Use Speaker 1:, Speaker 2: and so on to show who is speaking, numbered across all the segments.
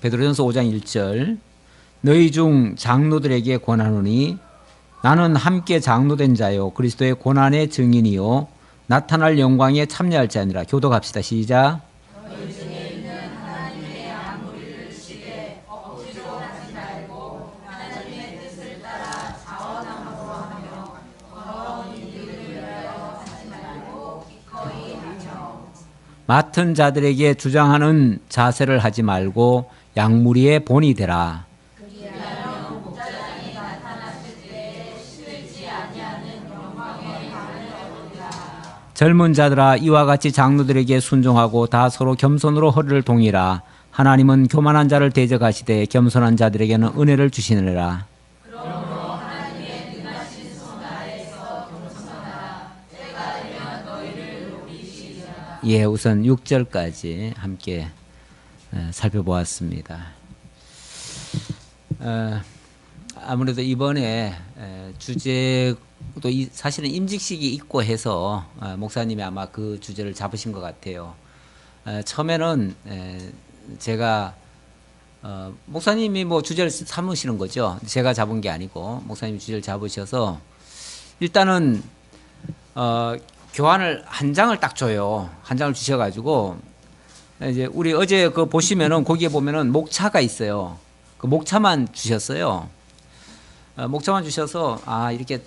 Speaker 1: 베드로전서 5장 1절 너희 중 장로들에게 권하노니 나는 함께 장로된 자요 그리스도의 고난의 증인이요 나타날 영광에 참여할 자니라. 교독합시다. 시작.
Speaker 2: 너희 중에 있는 하나님의 양무리를 시되 억지로 하지 말고 하나님의 뜻을 따라 자원함으로 하며 더러운 일을 위하여 하지 말고 기꺼이 하며
Speaker 1: 맡은 자들에게 주장하는 자세를 하지 말고 양무리의 본이 되라.
Speaker 2: 그리하면 목자장이 나타났을 때에 시들지 아니하는 영광의 관을 얻으리라.
Speaker 1: 젊은 자들아 이와 같이 장로들에게 순종하고 다 서로 겸손으로 허리를 동이라. 하나님은 교만한 자를 대적하시되 겸손한 자들에게는 은혜를 주시느니라.
Speaker 2: 그러므로 하나님의 능하신 손 아래에서 겸손하라. 때가 되면 너희를 높이시리라.
Speaker 1: 예, 우선 6절까지 함께 살펴보았습니다. 아무래도 이번에 주제도 사실은 임직식이 있고 해서 목사님이 아마 그 주제를 잡으신 것 같아요. 처음에는 제가 목사님이 뭐 주제를 삼으시는 거죠. 제가 잡은 게 아니고 목사님이 주제를 잡으셔서 일단은 교환을 한 장을 딱 줘요. 한 장을 주셔가지고 이제 우리 어제 그 보시면은 거기에 보면은 목차가 있어요. 그 목차만 주셨어요. 목차만 주셔서 이렇게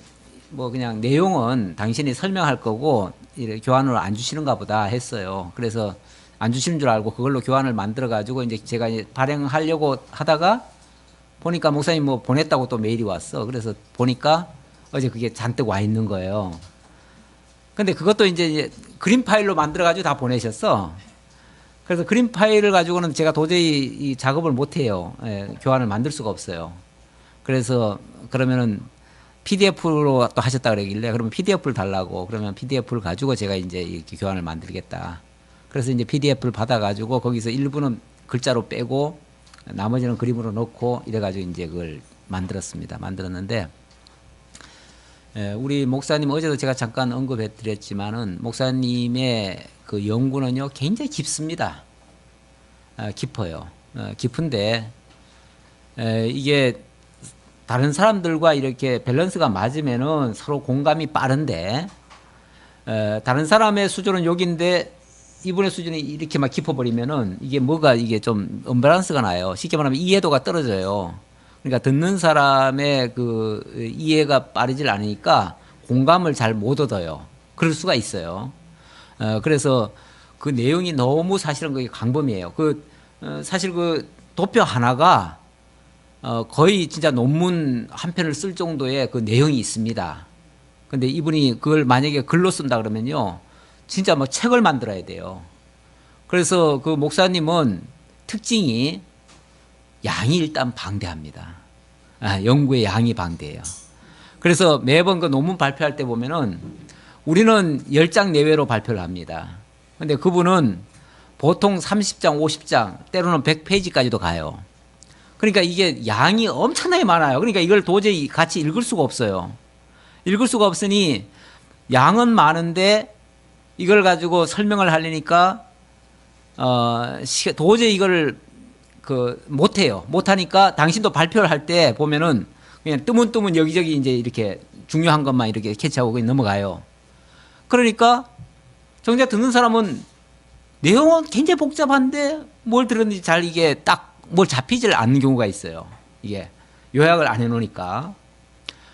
Speaker 1: 뭐 그냥 내용은 당신이 설명할 거고 이렇게 교환을 안 주시는가 보다 했어요. 그래서 안 주시는 줄 알고 그걸로 교환을 만들어 가지고 이제 제가 이제 발행하려고 하다가 보니까 목사님 뭐 보냈다고 또 메일이 왔어. 그래서 보니까 어제 그게 잔뜩 와 있는 거예요. 근데 그것도 이제 그림 파일로 만들어 가지고 다 보내셨어. 그래서 그림 파일을 가지고는 제가 도저히 이 작업을 못 해요. 교환을 만들 수가 없어요. 그래서 그러면은 PDF로 또 하셨다 그러길래 그러면 PDF를 달라고. 그러면 PDF를 가지고 제가 이제 이렇게 교환을 만들겠다. 그래서 이제 PDF를 받아 가지고 거기서 일부는 글자로 빼고 나머지는 그림으로 넣고 이래 가지고 이제 그걸 만들었습니다. 만들었는데 우리 목사님 어제도 제가 잠깐 언급해 드렸지만은 목사님의 그 연구는요 굉장히 깊습니다. 깊어요. 깊은데 이게 다른 사람들과 이렇게 밸런스가 맞으면은 서로 공감이 빠른데 다른 사람의 수준은 여기인데 이분의 수준이 이렇게 막 깊어버리면은 이게 뭐가 이게 좀 언밸런스가 나요. 쉽게 말하면 이해도가 떨어져요. 그러니까 듣는 사람의 그 이해가 빠르질 않으니까 공감을 잘 못 얻어요. 그럴 수가 있어요. 그래서 그 내용이 너무 사실은 그게 광범위해요. 사실 그 도표 하나가 거의 진짜 논문 한 편을 쓸 정도의 그 내용이 있습니다. 근데 이분이 그걸 만약에 글로 쓴다 그러면요. 진짜 뭐 책을 만들어야 돼요. 그래서 그 목사님은 특징이 양이 일단 방대합니다. 연구의 양이 방대해요. 그래서 매번 그 논문 발표할 때 보면은 우리는 10장 내외로 발표를 합니다. 근데 그분은 보통 30장, 50장, 때로는 100페이지까지도 가요. 그러니까 이게 양이 엄청나게 많아요. 그러니까 이걸 도저히 같이 읽을 수가 없어요. 읽을 수가 없으니 양은 많은데 이걸 가지고 설명을 하려니까 도저히 이걸 못해요. 못하니까 당신도 발표를 할 때 보면은 그냥 뜨문뜨문 여기저기 이제 이렇게 중요한 것만 이렇게 캐치하고 그냥 넘어가요. 그러니까 정작 듣는 사람은 내용은 굉장히 복잡한데 뭘 들었는지 잘 이게 딱 뭘 잡히질 않는 경우가 있어요. 이게 요약을 안 해놓으니까.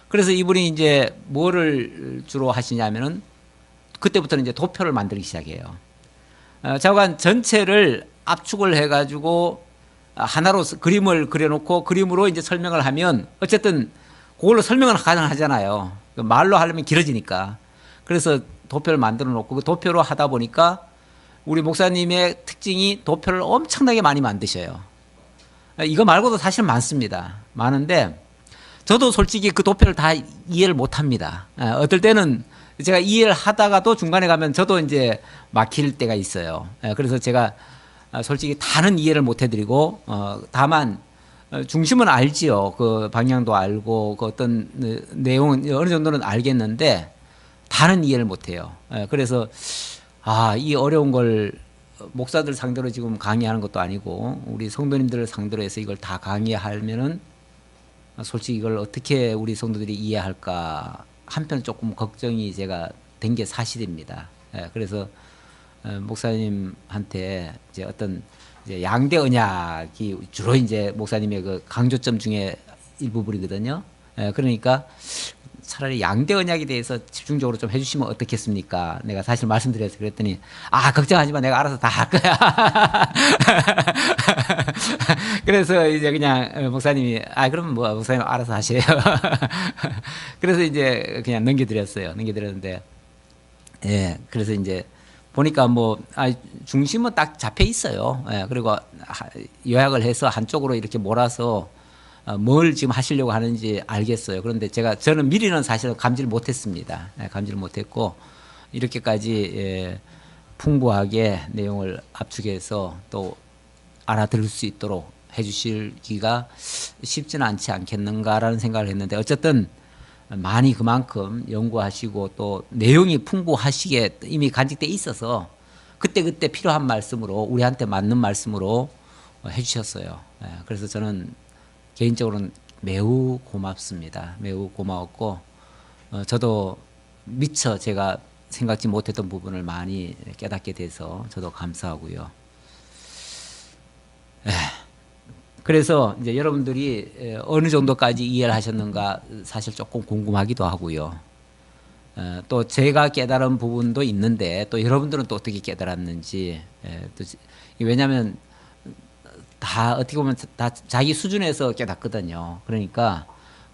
Speaker 1: 그래서 이분이 이제 뭐를 주로 하시냐면은 그때부터는 이제 도표를 만들기 시작해요. 자관 전체를 압축을 해가지고 하나로 그림을 그려놓고 그림으로 이제 설명을 하면 어쨌든 그걸로 설명을 가능하잖아요. 말로 하려면 길어지니까. 그래서 도표를 만들어 놓고 그 도표로 하다 보니까 우리 목사님의 특징이 도표를 엄청나게 많이 만드셔요. 이거 말고도 사실 많습니다. 많은데 저도 솔직히 그 도표를 다 이해를 못 합니다. 어떨 때는 제가 이해를 하다가도 중간에 가면 저도 이제 막힐 때가 있어요. 그래서 제가 솔직히 다는 이해를 못 해드리고 다만 중심은 알지요. 그 방향도 알고 그 어떤 내용은 어느 정도는 알겠는데 다는 이해를 못 해요. 그래서 이 어려운 걸 목사들 상대로 지금 강의하는 것도 아니고 우리 성도님들을 상대로 해서 이걸 다 강의하면은 솔직히 이걸 어떻게 우리 성도들이 이해할까 한편 조금 걱정이 제가 된 게 사실입니다. 예, 그래서 목사님한테 이제 어떤 이제 양대 언약이 주로 이제 목사님의 그 강조점 중에 일부분이거든요. 예, 그러니까 차라리 양대 언약에 대해서 집중적으로 좀 해주시면 어떻겠습니까? 내가 사실 말씀드려서 그랬더니 걱정하지 마, 내가 알아서 다 할 거야. 그래서 이제 그냥 목사님이 그러면 뭐 목사님 알아서 하세요. 그래서 이제 그냥 넘겨드렸는데 예, 그래서 이제 보니까 뭐 중심은 딱 잡혀 있어요. 예, 그리고 요약을 해서 한쪽으로 이렇게 몰아서 뭘 지금 하시려고 하는지 알겠어요. 그런데 저는 미리는 사실 감지를 못했습니다. 감지를 못했고 이렇게까지 풍부하게 내용을 압축해서 또 알아들을 수 있도록 해주시기가 쉽지는 않지 않겠는가라는 생각을 했는데 어쨌든 많이 그만큼 연구하시고 또 내용이 풍부하시게 이미 간직돼 있어서 그때그때 필요한 말씀으로 우리한테 맞는 말씀으로 해주셨어요. 그래서 저는 개인적으로는 매우 고맙습니다. 매우 고마웠고 저도 미처 제가 생각지 못했던 부분을 많이 깨닫게 돼서 저도 감사하고요. 그래서 이제 여러분들이 어느 정도까지 이해를 하셨는가 사실 조금 궁금하기도 하고요. 또 제가 깨달은 부분도 있는데 또 여러분들은 또 어떻게 깨달았는지 또 왜냐하면 다 어떻게 보면 다 자기 수준에서 깨닫거든요. 그러니까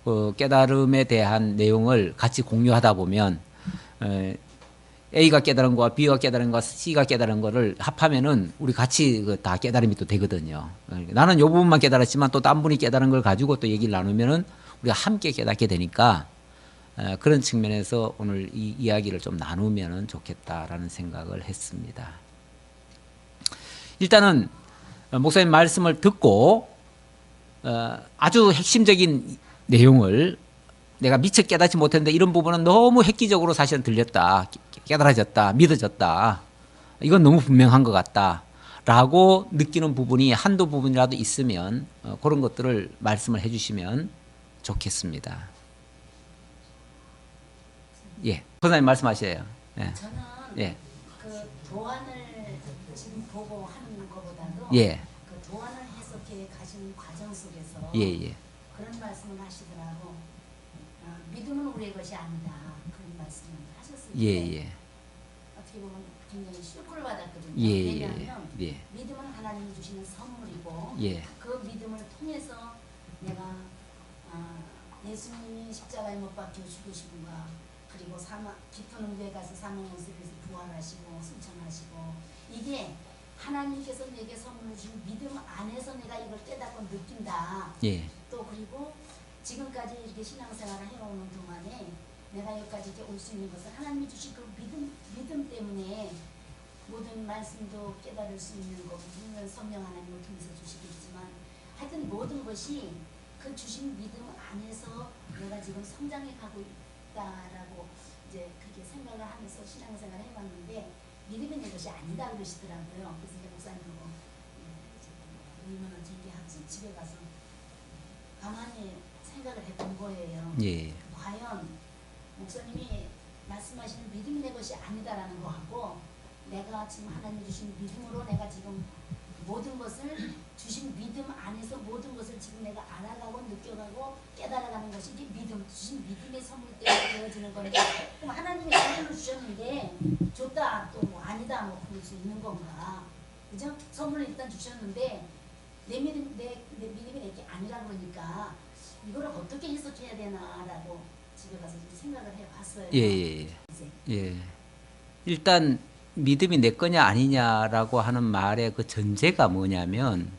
Speaker 1: 그 깨달음에 대한 내용을 같이 공유하다 보면 A가 깨달은 거와 B가 깨달은 거와 C가 깨달은 거를 합하면은 우리 같이 다 깨달음이 또 되거든요. 나는 요 부분만 깨달았지만 또 딴 분이 깨달은 걸 가지고 또 얘기를 나누면은 우리가 함께 깨닫게 되니까 그런 측면에서 오늘 이 이야기를 좀 나누면은 좋겠다라는 생각을 했습니다. 일단은 목사님 말씀을 듣고 아주 핵심적인 내용을 내가 미처 깨닫지 못했는데 이런 부분은 너무 획기적으로 사실은 들렸다, 깨달아졌다, 믿어졌다, 이건 너무 분명한 것 같다 라고 느끼는 부분이 한두 부분이라도 있으면 그런 것들을 말씀을 해주시면 좋겠습니다. 예, 선생님 말씀하세요. 예.
Speaker 2: 저는
Speaker 1: 예.
Speaker 2: 그 도안을 지금 보고 하는 것보다도
Speaker 1: 예.
Speaker 2: 그 도안을 해석해 가시는 과정 속에서
Speaker 1: 예.
Speaker 2: 그런 말씀을 하시더라고. 믿음은 우리의 것이 아니다. 그런 말씀을 하셨어요.
Speaker 1: 예.
Speaker 2: 어떻게 보면 굉장히 쇼크를 받았거든요.
Speaker 1: 예.
Speaker 2: 왜냐하면
Speaker 1: 예.
Speaker 2: 믿음은 하나님이 주시는 선물이고
Speaker 1: 예.
Speaker 2: 그 믿음을 통해서 내가 예수님이 십자가에 못 박혀 죽으시고가 그리고 깊은 응도에 가서 사망 모습에서 부활하시고 승천하시고 이게 하나님께서 내게 선물을 주신 믿음 안에서 내가 이걸 깨닫고 느낀다.
Speaker 1: 예.
Speaker 2: 또 그리고 지금까지 이렇게 신앙생활을 해오는 동안에 내가 여기까지 이렇게 올 수 있는 것은 하나님이 주신 그 믿음 때문에 모든 말씀도 깨달을 수 있는 것, 물론 성령 하나님을 통해서 주시겠지만 하여튼 모든 것이 그 주신 믿음 안에서 내가 지금 성장해 가고 있다라고 이제 그렇게 생각을 하면서 신앙생활을 해왔는데 믿음이 내 것이 아니다 그러시더라고요. 그래서 이제 목사님하고 의문을 제기하고 집에 가서 가만히 생각을 해본 거예요.
Speaker 1: 예.
Speaker 2: 과연 목사님이 말씀하시는 믿음이 내 것이 아니다라는 거하고 내가 지금 하나님 주신 믿음으로 내가 지금 모든 것을 주신 믿음 안에서 모든 것을 지금 내가 알아가고 느껴가고 깨달아가는 것이 이게 믿음, 주신 믿음의 선물 때문에 되어지는 건데 그럼 하나님이 선물을 주셨는데 줬다 또 뭐 아니다 뭐 그럴 수 있는 건가? 그죠? 선물을 일단 주셨는데 내 믿음이 내게 아니라 그러니까 이거를 어떻게 해석해야 되나라고 집에 가서 좀 생각을 해봤어요.
Speaker 1: 예. 일단 믿음이 내 거냐 아니냐라고 하는 말의 그 전제가 뭐냐면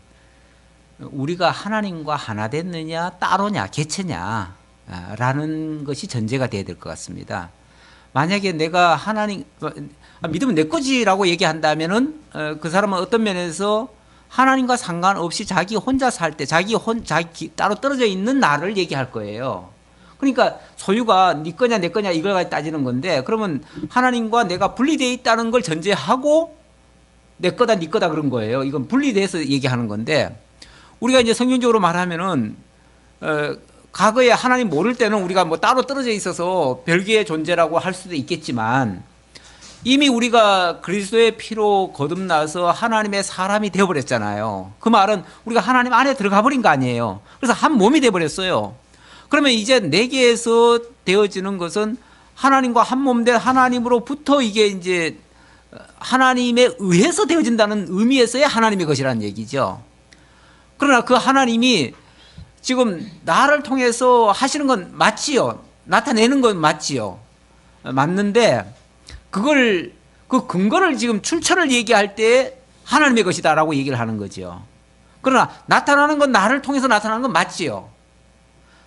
Speaker 1: 우리가 하나님과 하나 됐느냐 따로냐 개체냐 라는 것이 전제가 돼야 될 것 같습니다. 만약에 내가 하나님 믿음은 내 거지라고 얘기한다면은 그 사람은 어떤 면에서 하나님과 상관없이 자기 혼자 살 때 자기 따로 떨어져 있는 나를 얘기할 거예요. 그러니까 소유가 네 거냐 내 거냐 이걸 가지고 따지는 건데 그러면 하나님과 내가 분리되어 있다는 걸 전제하고 내 거다 네 거다 그런 거예요. 이건 분리돼서 얘기하는 건데 우리가 이제 성경적으로 말하면은 과거에 하나님 모를 때는 우리가 뭐 따로 떨어져 있어서 별개의 존재라고 할 수도 있겠지만 이미 우리가 그리스도의 피로 거듭나서 하나님의 사람이 되어버렸잖아요. 그 말은 우리가 하나님 안에 들어가 버린 거 아니에요. 그래서 한 몸이 되어버렸어요. 그러면 이제 내게에서 되어지는 것은 하나님과 한 몸 된 하나님으로부터 이게 이제 하나님에 의해서 되어진다는 의미에서의 하나님의 것이라는 얘기죠. 그러나 그 하나님이 지금 나를 통해서 하시는 건 맞지요. 나타내는 건 맞지요. 맞는데 그걸 그 근거를 지금 출처를 얘기할 때 하나님의 것이다라고 얘기를 하는 거죠. 그러나 나타나는 건 나를 통해서 나타나는 건 맞지요.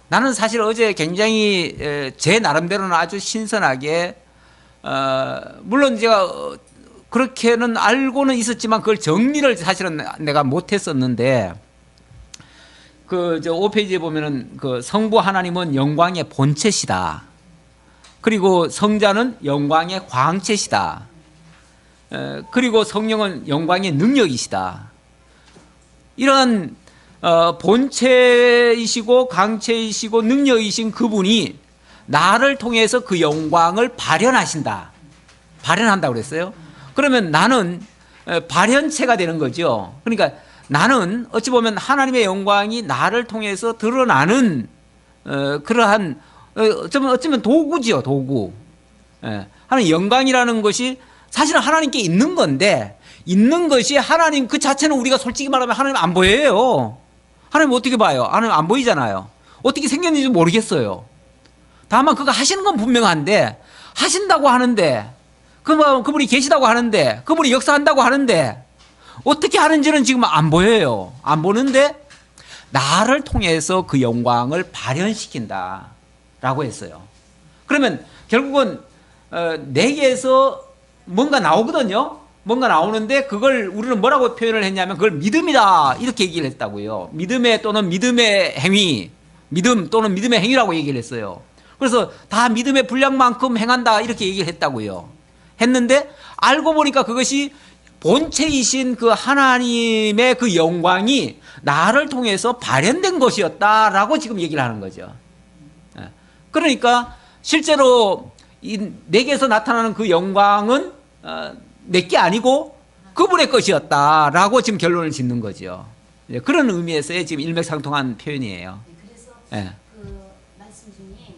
Speaker 1: 나는 사실 어제 굉장히 제 나름대로는 아주 신선하게 물론 제가 그렇게는 알고는 있었지만 그걸 정리를 사실은 내가 못했었는데 그 저 5페이지에 보면은 그 성부 하나님은 영광의 본체시다. 그리고 성자는 영광의 광채시다. 그리고 성령은 영광의 능력이시다. 이런 본체이시고 광채이시고 능력이신 그분이 나를 통해서 그 영광을 발현하신다. 발현한다고 그랬어요. 그러면 나는 발현체가 되는 거죠. 그러니까 나는 어찌 보면 하나님의 영광이 나를 통해서 드러나는 그러한 어쩌면 도구지요, 도구. 하나님 영광이라는 것이 사실은 하나님께 있는 건데 있는 것이 하나님 그 자체는 우리가 솔직히 말하면 하나님 안 보여요. 하나님 어떻게 봐요? 하나님 안 보이잖아요. 어떻게 생겼는지 모르겠어요. 다만 그거 하시는 건 분명한데 하신다고 하는데 그분이 계시다고 하는데 그분이 역사한다고 하는데 어떻게 하는지는 지금 안 보여요. 안 보는데 나를 통해서 그 영광을 발현시킨다라고 했어요. 그러면 결국은 내게에서 뭔가 나오거든요. 뭔가 나오는데 그걸 우리는 뭐라고 표현을 했냐면 그걸 믿음이다 이렇게 얘기를 했다고요. 믿음의 또는 믿음의 행위, 믿음 또는 믿음의 행위라고 얘기를 했어요. 그래서 다 믿음의 분량만큼 행한다 이렇게 얘기를 했다고요. 했는데 알고 보니까 그것이 본체이신 그 하나님의 그 영광이 나를 통해서 발현된 것이었다라고 지금 얘기를 하는 거죠. 그러니까 실제로 내게서 나타나는 그 영광은 내게 아니고 그분의 것이었다라고 지금 결론을 짓는 거죠. 그런 의미에서의 지금 일맥상통한 표현이에요.
Speaker 2: 네, 그래서
Speaker 1: 예.
Speaker 2: 그 말씀 중에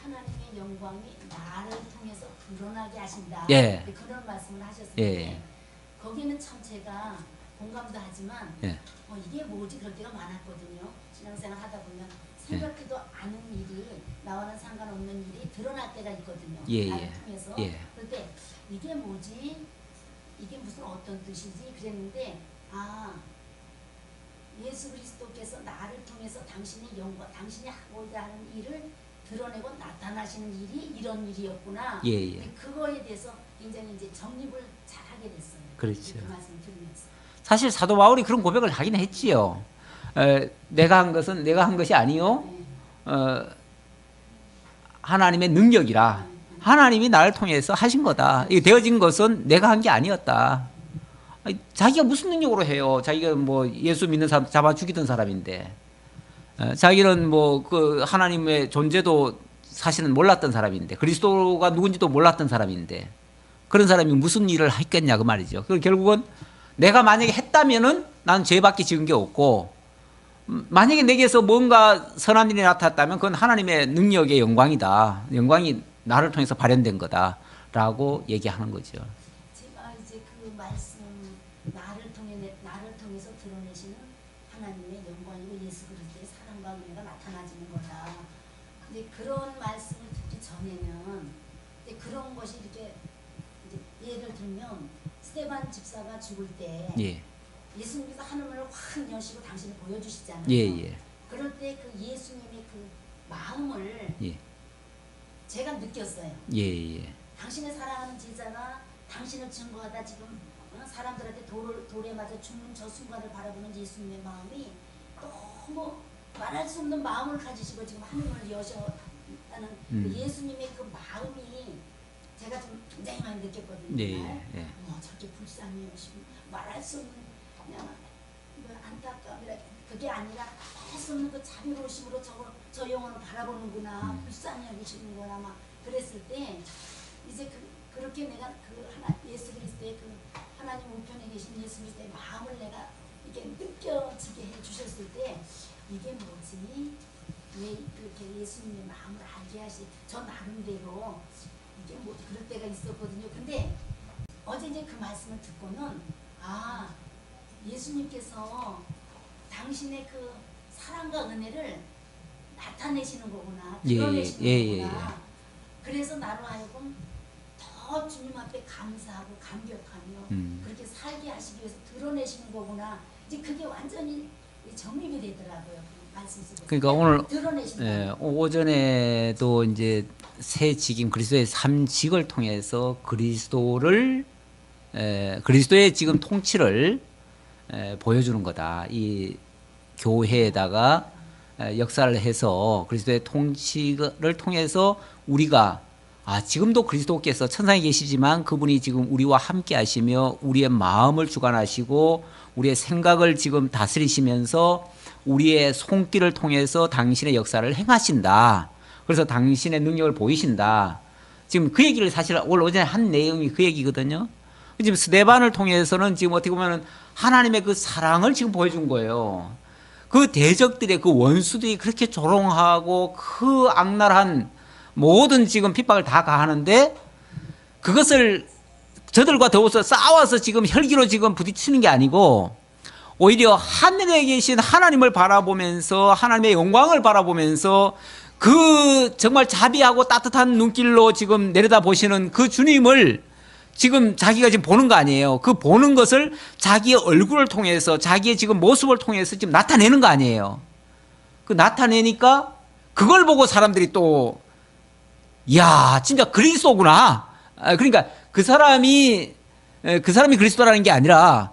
Speaker 2: 하나님의 영광이 나를 통해서 드러나게 하신다.
Speaker 1: 예.
Speaker 2: 네, 그런 말씀을 하셨는데
Speaker 1: 예.
Speaker 2: 거기는 참 제가 공감도 하지만
Speaker 1: 예.
Speaker 2: 이게 뭐지 그럴 때가 많았거든요. 신앙생활 하다 보면 생각해도 않은 일이 나와는 상관없는 일이 드러날 때가 있거든요.
Speaker 1: 예,
Speaker 2: 나를
Speaker 1: 예.
Speaker 2: 통해서.
Speaker 1: 예.
Speaker 2: 그럴 때 이게 뭐지? 이게 무슨 어떤 뜻이지? 그랬는데 예수 그리스도께서 나를 통해서 당신의 영광, 당신이 하고자 하는 일을 드러내고 나타나시는 일이 이런 일이었구나.
Speaker 1: 예, 예.
Speaker 2: 그거에 대해서 굉장히 이제 정립을 잘 하게 됐어요.
Speaker 1: 그렇죠.
Speaker 2: 그 말씀 들으면서.
Speaker 1: 사실 사도 바울이 그런 고백을 하긴 했지요. 내가 한 것은 내가 한 것이 아니요. 하나님의 능력이라. 하나님이 나를 통해서 하신 거다. 이게 되어진 것은 내가 한 게 아니었다. 자기가 무슨 능력으로 해요? 자기가 뭐 예수 믿는 사람 잡아 죽이던 사람인데, 자기는 뭐 그 하나님의 존재도 사실은 몰랐던 사람인데, 그리스도가 누군지도 몰랐던 사람인데, 그런 사람이 무슨 일을 했겠냐 그 말이죠. 그리고 결국은 내가 만약에 했다면은 나는 죄밖에 지은 게 없고, 만약에 내게서 뭔가 선한 일이 나타났다면 그건 하나님의 능력의 영광이다. 영광이 나를 통해서 발현된 거다라고 얘기하는 거죠.
Speaker 2: 제가 이제 그 말씀 나를 통해서 드러내시는 하나님의 영광이고 예수 그리스도의 사랑과 은혜가 나타나지는 거다. 근데 그런 말씀을 듣기 전에는 이제 그런 것이 이렇게 이제 예를 들면 스데반 집사가 죽을 때
Speaker 1: 예.
Speaker 2: 예수님께서 하늘문을 확 여시고 당신을 보여주시잖아요.
Speaker 1: 예, 예.
Speaker 2: 그럴 때 그 예수님의 그 마음을
Speaker 1: 예.
Speaker 2: 제가 느꼈어요.
Speaker 1: 예, 예.
Speaker 2: 당신의 사랑하는 제자가 당신을 증거하다 지금 사람들한테 돌에 맞아 죽는 저 순간을 바라보는 예수님의 마음이 너무 말할 수 없는 마음을 가지시고 지금 하늘을 여셨다는 그 예수님의 그 마음이 제가 좀 굉장히 많이 느꼈거든요.
Speaker 1: 네,
Speaker 2: 정말.
Speaker 1: 예.
Speaker 2: 저렇게 불쌍해요. 말할 수 없는 그냥 그 안타까움이라 그게 아니라 말할 수 없는 그 자비로우심으로 저 영혼을 바라보는구나. 불쌍히 여기시는구나 막 그랬을 때 이제 그렇게 내가 그 예수 그리스도의 그 하나님 우편에 계신 예수 그리스도의 마음을 내가 이렇게 느껴지게 해 주셨을 때 이게 뭐지? 왜 그렇게 예수님의 마음을 알게 하시? 저 나름대로 이게 뭐 그럴 때가 있었거든요. 근데 어제 이제 그 말씀을 듣고는 예수님께서 당신의 그 사랑과 은혜를 나타내시는 거구나, 드러내시는 거구나. 그래서 나로 하여금 더 주님 앞에 감사하고 감격하며 그렇게 살게 하시기 위해서 드러내시는 거구나. 이제 그게 완전히 정립이 되더라고요. 그 말씀 속에서.
Speaker 1: 그러니까 오늘
Speaker 2: 드러내시는
Speaker 1: 오전에도 이제 새 직임 그리스도의 삼직을 통해서 그리스도의 지금 통치를 보여주는 거다. 이 교회에다가 역사를 해서 그리스도의 통치를 통해서 우리가 지금도 그리스도께서 천상에 계시지만 그분이 지금 우리와 함께 하시며 우리의 마음을 주관하시고 우리의 생각을 지금 다스리시면서 우리의 손길을 통해서 당신의 역사를 행하신다. 그래서 당신의 능력을 보이신다. 지금 그 얘기를 사실 오늘 오전에 한 내용이 그 얘기거든요. 지금 스데반을 통해서는 지금 어떻게 보면 하나님의 그 사랑을 지금 보여준 거예요. 그 대적들의 그 원수들이 그렇게 조롱하고 그 악랄한 모든 지금 핍박을 다 가하는데 그것을 저들과 더워서 싸워서 지금 혈기로 지금 부딪히는 게 아니고 오히려 하늘에 계신 하나님을 바라보면서 하나님의 영광을 바라보면서 그 정말 자비하고 따뜻한 눈길로 지금 내려다보시는 그 주님을 지금 자기가 지금 보는 거 아니에요. 그 보는 것을 자기의 얼굴을 통해서 자기의 지금 모습을 통해서 지금 나타내는 거 아니에요. 그 나타내니까 그걸 보고 사람들이 또 이야 진짜 그리스도구나. 그러니까 그 사람이 그리스도라는 게 아니라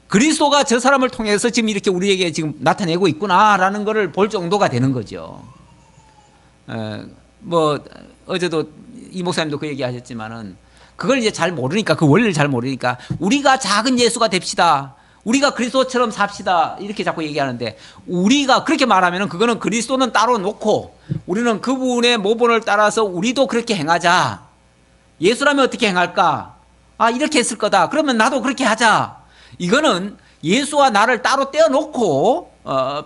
Speaker 1: 그리스도가 저 사람을 통해서 지금 이렇게 우리에게 지금 나타내고 있구나라는 것을 볼 정도가 되는 거죠. 뭐 어제도 이 목사님도 그 얘기 하셨지만은 그걸 이제 잘 모르니까 그 원리를 잘 모르니까 우리가 작은 예수가 됩시다. 우리가 그리스도처럼 삽시다. 이렇게 자꾸 얘기하는데 우리가 그렇게 말하면은 그거는 그리스도는 따로 놓고 우리는 그분의 모본을 따라서 우리도 그렇게 행하자. 예수라면 어떻게 행할까? 이렇게 했을 거다. 그러면 나도 그렇게 하자. 이거는 예수와 나를 따로 떼어놓고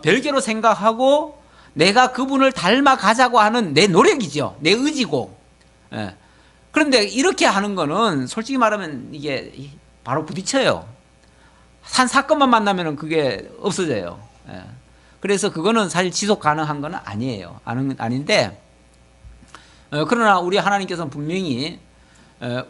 Speaker 1: 별개로 생각하고 내가 그분을 닮아가자고 하는 내 노력이죠. 내 의지고. 그런데 이렇게 하는 거는 솔직히 말하면 이게 바로 부딪혀요. 한 사건만 만나면 그게 없어져요. 그래서 그거는 사실 지속 가능한 건 아니에요. 아닌데 그러나 우리 하나님께서는 분명히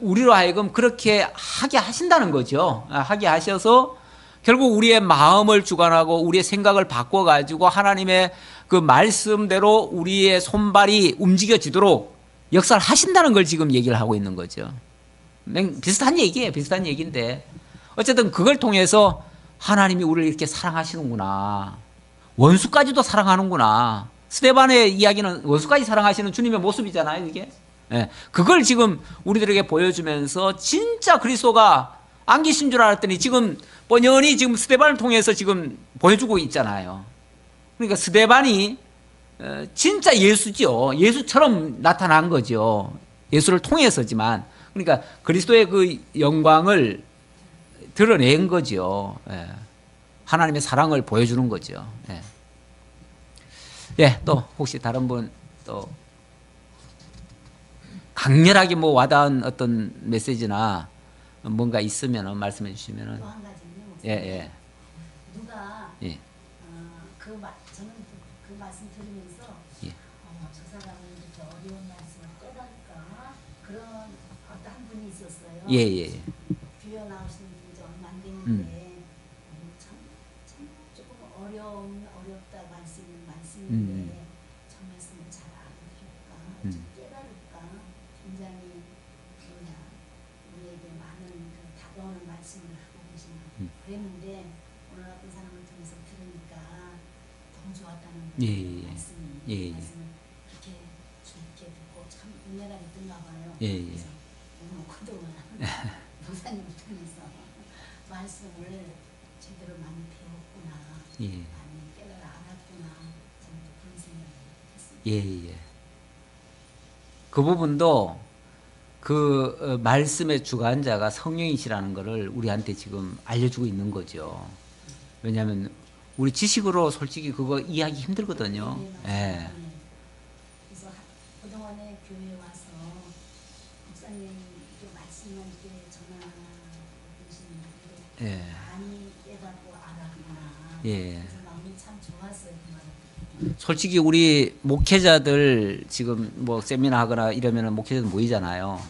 Speaker 1: 우리로 하여금 그렇게 하게 하신다는 거죠. 하게 하셔서 결국 우리의 마음을 주관하고 우리의 생각을 바꿔가지고 하나님의 그 말씀대로 우리의 손발이 움직여지도록 역사를 하신다는 걸 지금 얘기를 하고 있는 거죠. 비슷한 얘기예요. 비슷한 얘기인데 어쨌든 그걸 통해서 하나님이 우리를 이렇게 사랑하시는구나. 원수까지도 사랑하는구나. 스데반의 이야기는 원수까지 사랑하시는 주님의 모습이잖아요. 이게. 그걸 지금 우리들에게 보여주면서 진짜 그리스도가 안 계신 줄 알았더니 지금 뻔연히 지금 스데반을 통해서 지금 보여주고 있잖아요. 그러니까 스데반이 진짜 예수죠. 예수처럼 나타난 거죠. 예수를 통해서지만. 그러니까 그리스도의 그 영광을 드러낸 거죠. 하나님의 사랑을 보여주는 거죠. 또 혹시 다른 분 또 강렬하게 뭐 와닿은 어떤 메시지나 뭔가 있으면 말씀해 주시면은.
Speaker 2: 또 한 가지는요.
Speaker 1: 예.
Speaker 2: 누가
Speaker 1: 예.
Speaker 2: 저는 그 말씀 들으면서
Speaker 1: 예.
Speaker 2: 저 사람은 이렇게 어려운 말씀을 깨달을까 그런 한 분이 있었어요.
Speaker 1: 예.
Speaker 2: 교회 나오시는 분이 이제 얼마 안 됐는데 참 조금 어렵다 말씀인데 저 말씀을 잘 알아들을까 좀 깨달을까 굉장히 우리에게 많은 그 다가오는 말씀을 하고 계시나 그랬는데 오늘 같은 사람을 통해서 들으니까 너무 좋았다는
Speaker 1: 예.
Speaker 2: 말씀을
Speaker 1: 예.
Speaker 2: 그렇게 깊게 듣고 참 은혜가 있던가 봐요.
Speaker 1: 예.
Speaker 2: 그래서 그동안 목사님 통해서 말씀을 제대로 많이 배웠구나,
Speaker 1: 예.
Speaker 2: 많이 깨달아 알았구나, 저는 그런 생각을 했습니다.
Speaker 1: 예, 예. 그 부분도 그 말씀의 주관자가 성령이시라는 것을 우리한테 지금 알려주고 있는 거죠. 왜냐하면 우리 지식으로 솔직히 그거 이해하기 힘들거든요.
Speaker 2: 네, 맞습니다.
Speaker 1: 예.
Speaker 2: 네. 그래서 그동안에 교회에 와서 목사님 말씀을 이렇게 전하고 계시는데
Speaker 1: 예.
Speaker 2: 많이 깨닫고 알았구나.
Speaker 1: 예.
Speaker 2: 그래서 마음이 참 좋았어요. 그 말을.
Speaker 1: 솔직히 우리 목회자들 지금 뭐 세미나 하거나 이러면은 목회자들 모이잖아요.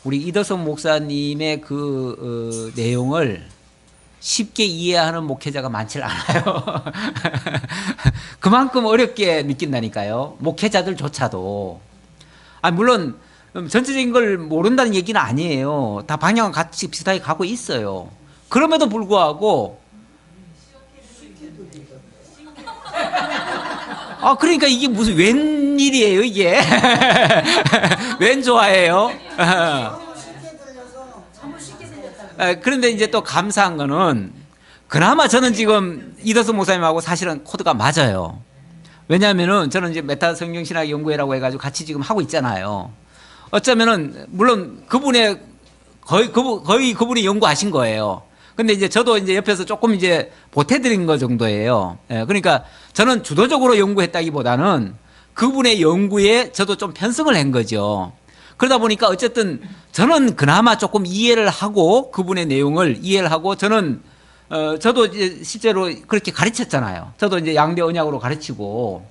Speaker 1: 우리 이더선 목사님의 그 내용을 쉽게 이해하는 목회자가 많지 않아요. 그만큼 어렵게 느낀다니까요. 목회자들조차도. 아, 물론 전체적인 걸 모른다는 얘기는 아니에요. 다 방향은 같이 비슷하게 가고 있어요. 그럼에도 불구하고 아, 그러니까 이게 무슨 웬일이에요, 이게. 웬 좋아해요? 그런데 이제 또 감사한 거는 그나마 저는 지금 이더스 목사님하고 사실은 코드가 맞아요. 왜냐하면은 저는 이제 메타 성경신학 연구회라고 해가지고 같이 지금 하고 있잖아요. 어쩌면은 물론 그분의 거의 그분이 연구하신 거예요. 근데 이제 저도 이제 옆에서 조금 이제 보태드린 거 정도예요. 예, 그러니까 저는 주도적으로 연구했다기보다는 그분의 연구에 저도 좀 편성을 한 거죠. 그러다 보니까 어쨌든 저는 그나마 조금 이해를 하고 그분의 내용을 이해를 하고 저는 저도 이제 실제로 그렇게 가르쳤잖아요. 저도 이제 양대 언약으로 가르치고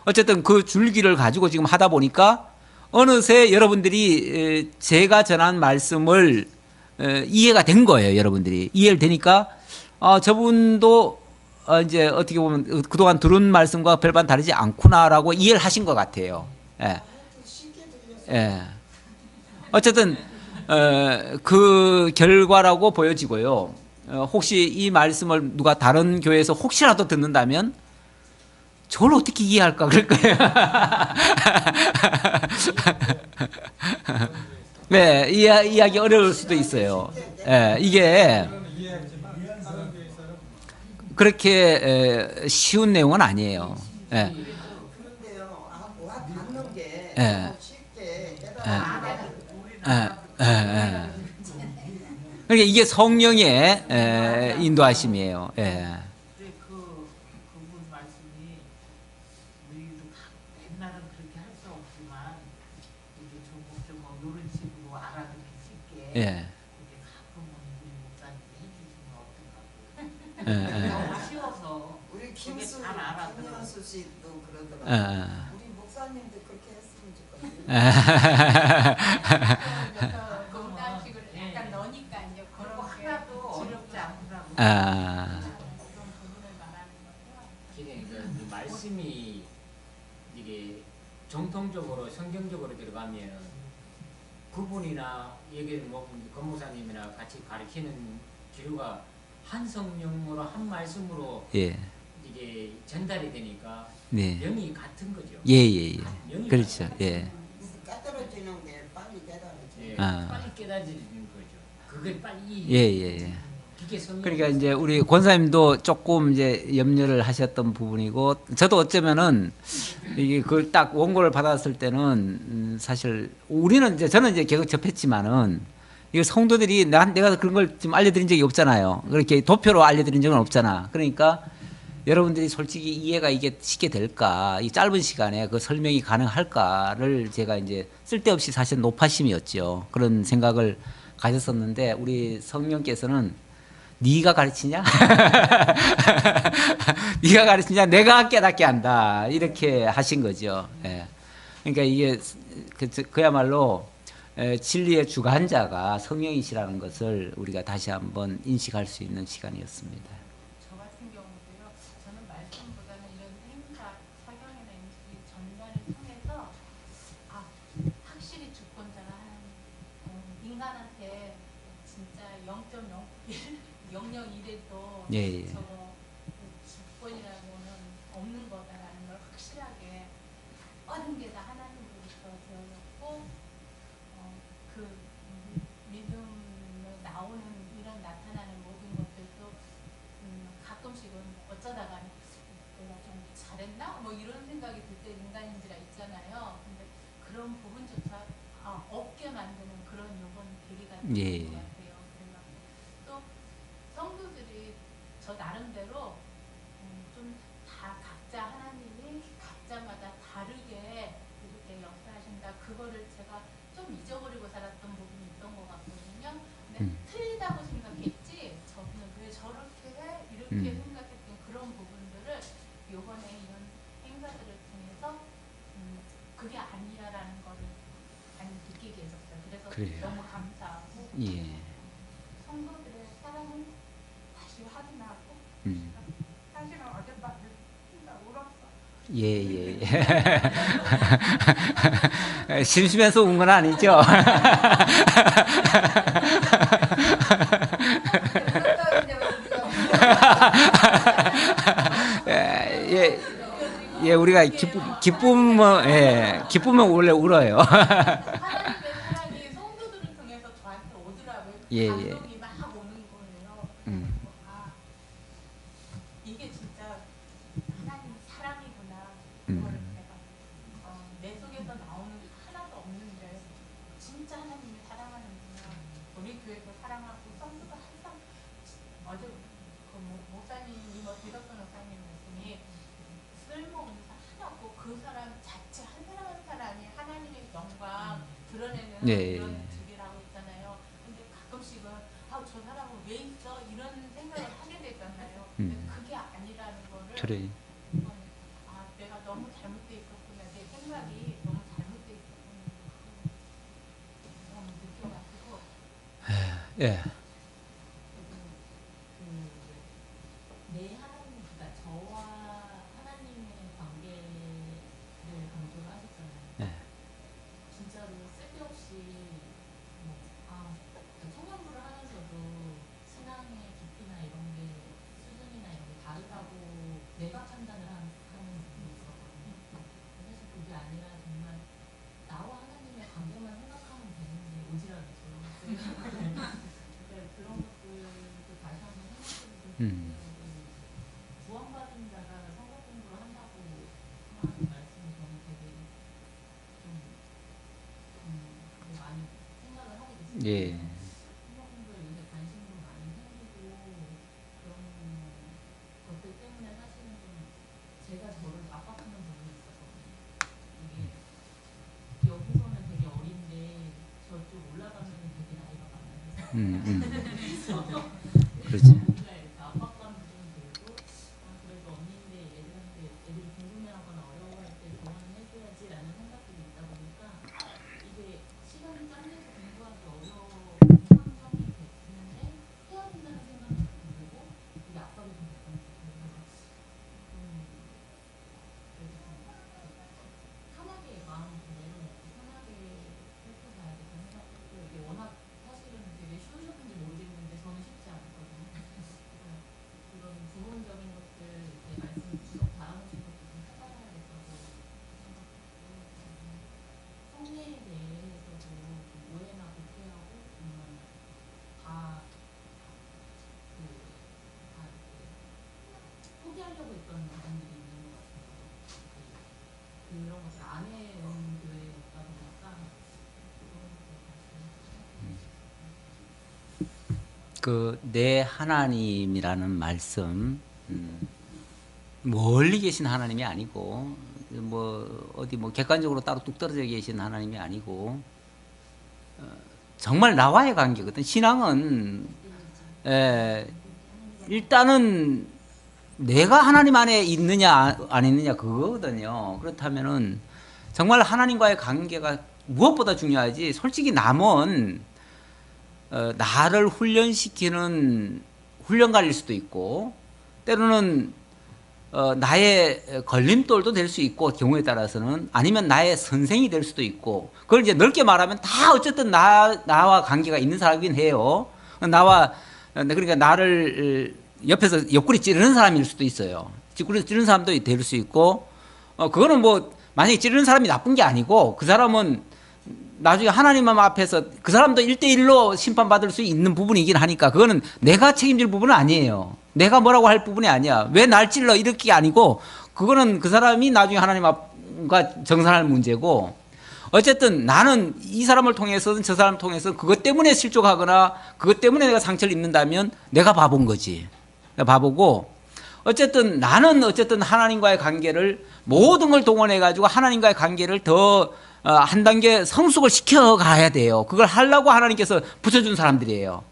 Speaker 1: 어쨌든 그 줄기를 가지고 지금 하다 보니까 어느새 여러분들이 제가 전한 말씀을 이해가 된 거예요. 여러분들이 이해를 되니까 저분도 이제 어떻게 보면 그동안 들은 말씀과 별반 다르지 않구나라고 이해를 하신 것 같아요. 예. 예. 어쨌든 그 결과라고 보여지고요. 혹시 이 말씀을 누가 다른 교회에서 혹시라도 듣는다면 저걸 어떻게 이해할까 그럴 거예요. 네, 이해하기 어려울 수도 있어요. 예, 이게 그렇게 쉬운 내용은 아니에요. 예.
Speaker 3: 그런데요, 와 닿는 게
Speaker 1: 예.
Speaker 3: 쉽게
Speaker 1: 예.
Speaker 3: 깨달아.
Speaker 1: 예, 예, 예. 그러니까 이게 성령의 인도하심이에요. 예.
Speaker 4: 근데 그분 말씀이 우리도 옛날은 그렇게 할 수 없지만 이게 조목조목 이런 식으로 알아듣기 쉽게
Speaker 1: 예.
Speaker 4: 그게 가끔은 우리 목사님이 해주시면 어떡하고
Speaker 1: 예, 예.
Speaker 4: 너무 쉬워서
Speaker 3: 우리
Speaker 4: 그게 잘 알아들어.
Speaker 3: 김현수 씨도 그러더라고요.
Speaker 1: 예.
Speaker 3: 우리 목사님도 그렇게 했으면 좋겠어요.
Speaker 2: 농담식으로 약간 넣으니까 이제
Speaker 4: 그런
Speaker 2: 그런
Speaker 4: 거
Speaker 2: 게
Speaker 4: 하나도 어렵지 않더라고.
Speaker 1: 아,
Speaker 2: 그런 부분을 말하는 거죠.
Speaker 5: 그 말씀이 이게 정통적으로 성경적으로 들어가면 그분이나 여기 뭐 권목사님이나 같이 가르치는 기류가 한 성령으로 한 말씀으로
Speaker 1: 예.
Speaker 5: 이게 전달이 되니까
Speaker 1: 네.
Speaker 5: 영이 같은 거죠.
Speaker 1: 예, 예, 예.
Speaker 5: 영이
Speaker 1: 그렇죠.
Speaker 5: 같은
Speaker 1: 예.
Speaker 3: 깨달아지는 게 빨리 깨달아져.
Speaker 5: 예,
Speaker 1: 아.
Speaker 5: 빨리 깨달아지는 거죠. 그게 빨리
Speaker 1: 예, 예, 예.
Speaker 5: 그게 성령.
Speaker 1: 그러니까 이제 우리 권사님도 조금 이제 염려를 하셨던 부분이고 저도 어쩌면은 이게 그걸 딱 원고를 받았을 때는 사실 우리는 이제 저는 이제 계속 접했지만은 이거 성도들이 내가 그런 걸 지금 알려드린 적이 없잖아요. 그렇게 도표로 알려드린 적은 없잖아. 그러니까 여러분들이 솔직히 이해가 이게 쉽게 될까, 이 짧은 시간에 그 설명이 가능할까를 제가 이제 쓸데없이 사실 노파심이었죠. 그런 생각을 가졌었는데 우리 성령께서는 네가 가르치냐? 네가 가르치냐? 내가 깨닫게 한다. 이렇게 하신 거죠. 예. 그러니까 이게 그야말로 진리의 주관자가 성령이시라는 것을 우리가 다시 한번 인식할 수 있는 시간이었습니다.
Speaker 6: 저 같은 경우도요. 저는 말씀보다는 이런 행사, 사경이나 이 전달을 통해서 확실히 주권자가 인간한테 진짜 0.001에도
Speaker 1: 예, 예.
Speaker 6: 저거 주권이라고는 없는 거다라는 걸 확실하게 모든 게 다 하나님으로부터 되어졌고 그 잘했나? 뭐 이런 생각이 들 때 인간인지라 있잖아요. 근데 그런 부분조차 없게 만드는 그런 요번 계기가 되는
Speaker 1: 예.
Speaker 6: 것 같아요. 또 성도들이 저 나름대로 좀 다 각자 하나님이 각자마다 다르게 이렇게 역사하신다. 그거를 제가 좀 잊어버리고 살았던 부분이 있던 것 같거든요. 근데 틀리다고 생각했지 저분은 왜 저렇게 해? 이렇게 생각했던 그런 부분들을 요번에 이런 행사들을 통해서 그게 아니라라는 거를 많이 느끼게 해줬어요. 그래서
Speaker 1: 그래요.
Speaker 6: 너무 감사하고
Speaker 1: 예.
Speaker 6: 성도들의 사랑을 다시 확인하고 사실은 어젯밤에 진짜 울었어요.
Speaker 1: 예, 예. 심심해서 운 건 아니죠? 예, 예, 우리가 기쁘면, 예, 기쁘면 원래 울어요.
Speaker 6: 하나님의 사랑이 성도들을 통해서 저한테 오더라고요.
Speaker 1: 예, 예.
Speaker 6: 감동이 막 오는 거예요. 아, 이게 진짜 하나님 사랑이구나. 그걸 내가 내 속에서 나오는 하나도 없는데 진짜 하나님이 사랑하는구나. 우리 교회도 사랑하고 성도도 항상 어제 목사님이 대덕선 목사님 말씀이 쓸모없는 사람 하나 없고 그 사람 자체 한 사람 한 사람이 하나님의 영광 드러내는
Speaker 1: 예,
Speaker 6: 그런
Speaker 1: 예.
Speaker 6: 집이라고 있잖아요. 근데 가끔씩은 저 사람은 왜 있어? 이런 생각을 하게 되잖아요. 근데 그게 아니라는 거를
Speaker 1: 그래.
Speaker 6: 내가 너무 잘못돼 있었구나. 내 생각이 너무 잘못돼 있었구나. 너무 느껴가지고
Speaker 1: 예.
Speaker 2: 내 하나님, 그러니까 저와 하나님의 관계를 강조를 하셨잖아요.
Speaker 1: 네.
Speaker 2: 진짜로 쓸데없이 청년부를 하면서도 신앙의 깊이나 이런 게 수준이나 이런 게 다르다고 내가 판단을 하는 부분이 있었거든요. 사실 그게 아니라 정말 나와 하나님의 관계만 생각하면 되는지 오지랖이죠. 그러니까 그런 것들도 다시 한번 생각해보고 구원받은 자가 성경 공부를 한다고 하는 말씀이 저는 되게 좀 많이 생각을 하게 됐어요.
Speaker 1: 예.
Speaker 2: 성경 공부에 요새 관심도 많이 생기고 그런 것들 때문에 사실은 좀 제가 저를 압박하는 부분이 있었거든요. 이게 여기서는 되게 어린데 저쪽 올라가면 되게 나이가 많아요.
Speaker 1: 그렇지.
Speaker 2: 뭔가 이렇게 압박감도 좀 들고 그래도 언니인데 애들이 궁금해하거나 어려워할 때 조언을 해줘야지라는 생각들이 있다 보니까 이게 시간이 짧아서 공부하기 어려운 환경이 됐는데 해야 된다는 생각이 들고 이게 압박이 좀 됐던 것 같아요. 그래서 편하게 마음을 내려놓고 편하게 훑어봐야겠다 생각했고 이게 워낙 사실은 되게 쉬우셨는지 모르겠는데 저는 쉽지 않았거든요. 그래서 그런 부분적인 것들 이렇게 말씀 주석 달아놓으신 것도 좀 해봐야겠다고 생각했고 성례에 대해서도 좀 오해나 부패하고 정말 다 이렇게 포기하려고 했던 부분들이 있는 것 같아요. 그런 것을 안 해온 교회였다 보니까 그런 것들
Speaker 1: 내 하나님이라는 말씀, 멀리 계신 하나님이 아니고, 어디 객관적으로 따로 뚝 떨어져 계신 하나님이 아니고, 정말 나와의 관계거든. 신앙은, 일단은 내가 하나님 안에 있느냐, 안 있느냐, 그거거든요. 그렇다면은, 정말 하나님과의 관계가 무엇보다 중요하지. 솔직히 남은, 나를 훈련시키는 훈련가일 수도 있고 때로는 나의 걸림돌도 될 수 있고 경우에 따라서는 아니면 나의 선생이 될 수도 있고 그걸 이제 넓게 말하면 다 어쨌든 나와 관계가 있는 사람이긴 해요. 그러니까 나를 옆에서 옆구리 찌르는 사람일 수도 있어요. 옆구리 찌르는 사람도 될 수 있고 그거는 만약에 찌르는 사람이 나쁜 게 아니고 그 사람은 나중에 하나님 앞에서 그 사람도 1대1로 심판받을 수 있는 부분이긴 하니까 그거는 내가 책임질 부분은 아니에요. 내가 뭐라고 할 부분이 아니야. 왜 날 찔러 이렇게 아니고 그거는 그 사람이 나중에 하나님 앞과 정산할 문제고, 어쨌든 나는 이 사람을 통해서든 저 사람을 통해서 그것 때문에 실족하거나 그것 때문에 내가 상처를 입는다면 내가 바본 거지. 내가 바보고, 어쨌든 나는 어쨌든 하나님과의 관계를 모든 걸 동원해 가지고 하나님과의 관계를 더 한 단계 성숙을 시켜 가야 돼요. 그걸 하려고 하나님께서 붙여준 사람들이에요.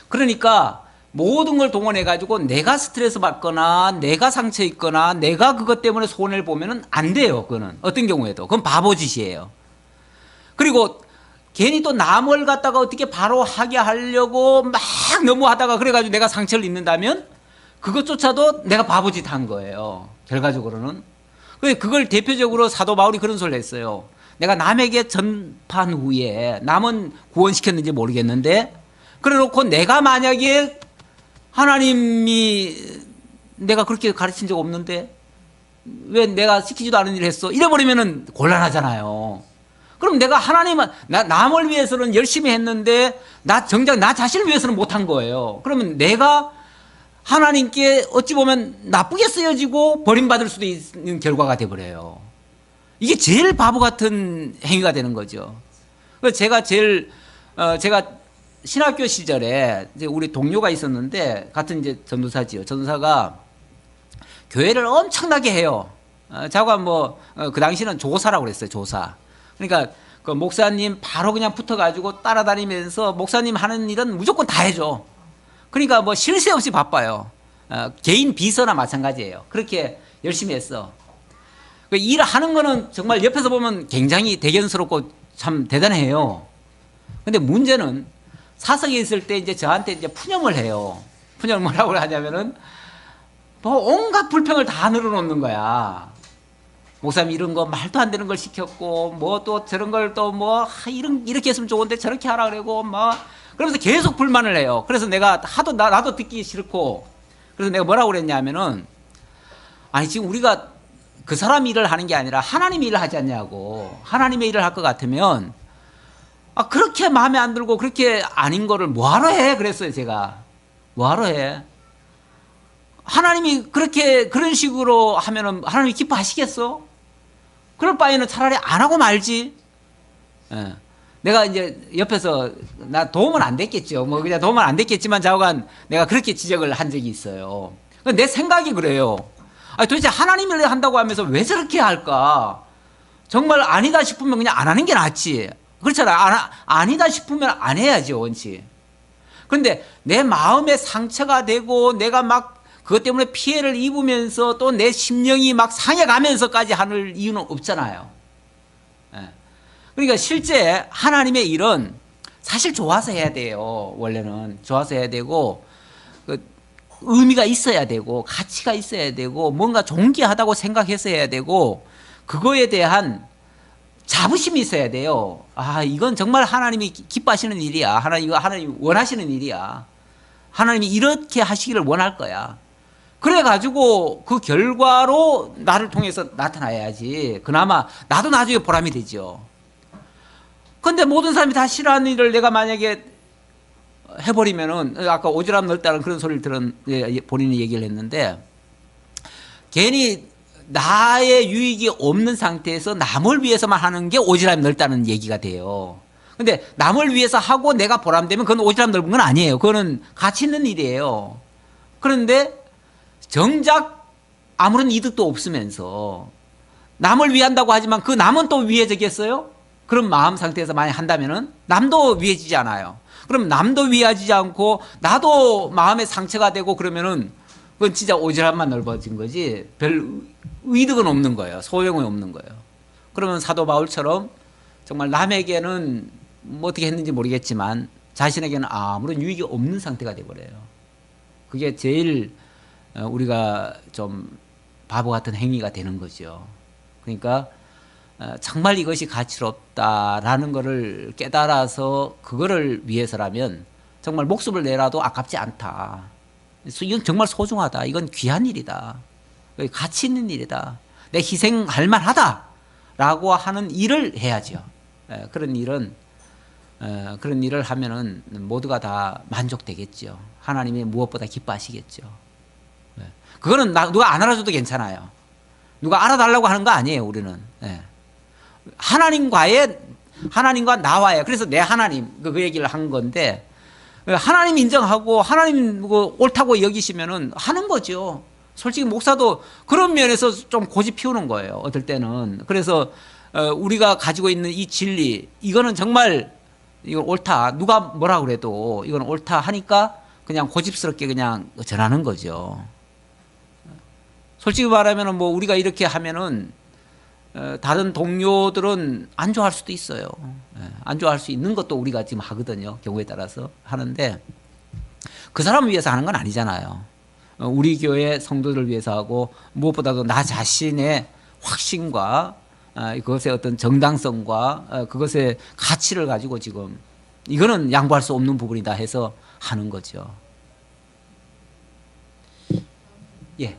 Speaker 1: 그러니까 모든 걸 동원해 가지고 내가 스트레스 받거나 내가 상처 있거나 내가 그것 때문에 손해를 보면은 안 돼요. 그거는 어떤 경우에도 그건 바보짓이에요. 그리고 괜히 또 남을 갖다가 어떻게 바로 하게 하려고 막 너무 하다가 그래가지고 내가 상처를 입는다면 그것조차도 내가 바보짓 한 거예요. 결과적으로는. 그걸 대표적으로 사도 바울이 그런 소리를 했어요. 내가 남에게 전파한 후에 남은 구원시켰는지 모르겠는데, 그래 놓고 내가 만약에 하나님이 내가 그렇게 가르친 적 없는데 왜 내가 시키지도 않은 일을 했어? 이래버리면은 곤란하잖아요. 그럼 내가 하나님은 남을 위해서는 열심히 했는데 정작 나 자신을 위해서는 못한 거예요. 그러면 내가 하나님께 어찌 보면 나쁘게 쓰여지고 버림받을 수도 있는 결과가 돼버려요. 이게 제일 바보 같은 행위가 되는 거죠. 그래서 제가 제가 신학교 시절에 이제 우리 동료가 있었는데, 같은 이제 전도사지요. 전도사가 교회를 엄청나게 해요. 자고 그 당시는 조사라고 그랬어요. 조사. 그러니까 그 목사님 바로 그냥 붙어가지고 따라다니면서 목사님 하는 일은 무조건 다 해줘. 그러니까 쉴 새 없이 바빠요. 개인 비서나 마찬가지예요. 그렇게 열심히 했어. 일을 하는 거는 정말 옆에서 보면 굉장히 대견스럽고 참 대단해요. 근데 문제는 사석에 있을 때 이제 저한테 이제 푸념을 해요. 푸념을 뭐라고 하냐면은 온갖 불평을 다 늘어놓는 거야. 목사님 이런 거 말도 안 되는 걸 시켰고 또 저런 걸 또 이렇게 했으면 좋은데 저렇게 하라 그러고 그러면서 계속 불만을 해요. 그래서 내가 하도 나도 듣기 싫고, 그래서 내가 뭐라고 그랬냐면은, 아니 지금 우리가 그 사람 일을 하는 게 아니라 하나님 일을 하지 않냐고. 하나님의 일을 할 것 같으면 그렇게 마음에 안 들고 그렇게 아닌 거를 뭐하러 해? 그랬어요. 제가 뭐하러 해? 하나님이 그런 식으로 하면은 하나님이 기뻐하시겠어? 그럴 바에는 차라리 안 하고 말지. 예. 내가 이제 옆에서 나 도움은 안 됐겠죠. 그냥 도움은 안 됐겠지만 자오간 내가 그렇게 지적을 한 적이 있어요. 내 생각이 그래요. 도대체 하나님 일을 한다고 하면서 왜 저렇게 할까? 정말 아니다 싶으면 그냥 안 하는 게 낫지. 그렇잖아. 아니다 싶으면 안 해야지, 원치. 그런데 내 마음에 상처가 되고 내가 그것 때문에 피해를 입으면서 또 내 심령이 상해가면서까지 하는 이유는 없잖아요. 예. 그러니까 실제 하나님의 일은 사실 좋아서 해야 돼요. 원래는 좋아서 해야 되고 의미가 있어야 되고 가치가 있어야 되고 뭔가 존귀하다고 생각해서 해야 되고 그거에 대한 자부심이 있어야 돼요. 이건 정말 하나님이 기뻐하시는 일이야. 하나님이 원하시는 일이야. 하나님이 이렇게 하시기를 원할 거야. 그래가지고 그 결과로 나를 통해서 나타나야지. 그나마 나도 나중에 보람이 되죠. 근데 모든 사람이 다 싫어하는 일을 내가 만약에 해버리면은, 아까 오지랖 넓다는 그런 소리를 본인이 얘기를 했는데, 괜히 나의 유익이 없는 상태에서 남을 위해서만 하는 게 오지랖 넓다는 얘기가 돼요. 근데 남을 위해서 하고 내가 보람되면 그건 오지랖 넓은 건 아니에요. 그거는 가치 있는 일이에요. 그런데 정작 아무런 이득도 없으면서 남을 위한다고 하지만 그 남은 또 위해지겠어요? 그런 마음 상태에서 만약 한다면은 남도 위해지지 않아요. 그럼 남도 위해지지 않고 나도 마음에 상처가 되고 그러면은 그건 진짜 오지랖만 넓어진 거지 별 의득은 없는 거예요. 소용이 없는 거예요. 그러면 사도 바울처럼 정말 남에게는 어떻게 했는지 모르겠지만 자신에게는 아무런 유익이 없는 상태가 돼버려요. 그게 제일 우리가 좀 바보 같은 행위가 되는 거죠. 그러니까 정말 이것이 가치롭다라는 것을 깨달아서 그거를 위해서라면 정말 목숨을 내라도 아깝지 않다. 이건 정말 소중하다. 이건 귀한 일이다. 가치 있는 일이다. 내 희생할 만하다라고 하는 일을 해야죠. 그런 일을 하면은 모두가 다 만족되겠죠. 하나님이 무엇보다 기뻐하시겠죠. 그거는 누가 안 알아줘도 괜찮아요. 누가 알아달라고 하는 거 아니에요, 우리는. 예. 하나님과 나와요. 그래서 내 하나님, 그 얘기를 한 건데, 하나님 인정하고 하나님 옳다고 여기시면은 하는 거죠. 솔직히 목사도 그런 면에서 좀 고집 피우는 거예요. 어떨 때는. 그래서 우리가 가지고 있는 이 진리, 이거는 정말 이건 옳다. 누가 뭐라 그래도 이건 옳다 하니까 그냥 고집스럽게 그냥 전하는 거죠. 솔직히 말하면 뭐 우리가 이렇게 하면은 다른 동료들은 안 좋아할 수도 있어요. 안 좋아할 수 있는 것도 우리가 지금 하거든요. 경우에 따라서 하는데 그 사람을 위해서 하는 건 아니잖아요. 우리 교회 성도들을 위해서 하고 무엇보다도 나 자신의 확신과 그것의 어떤 정당성과 그것의 가치를 가지고 지금 이거는 양보할 수 없는 부분이다 해서 하는 거죠. 예.
Speaker 2: 일단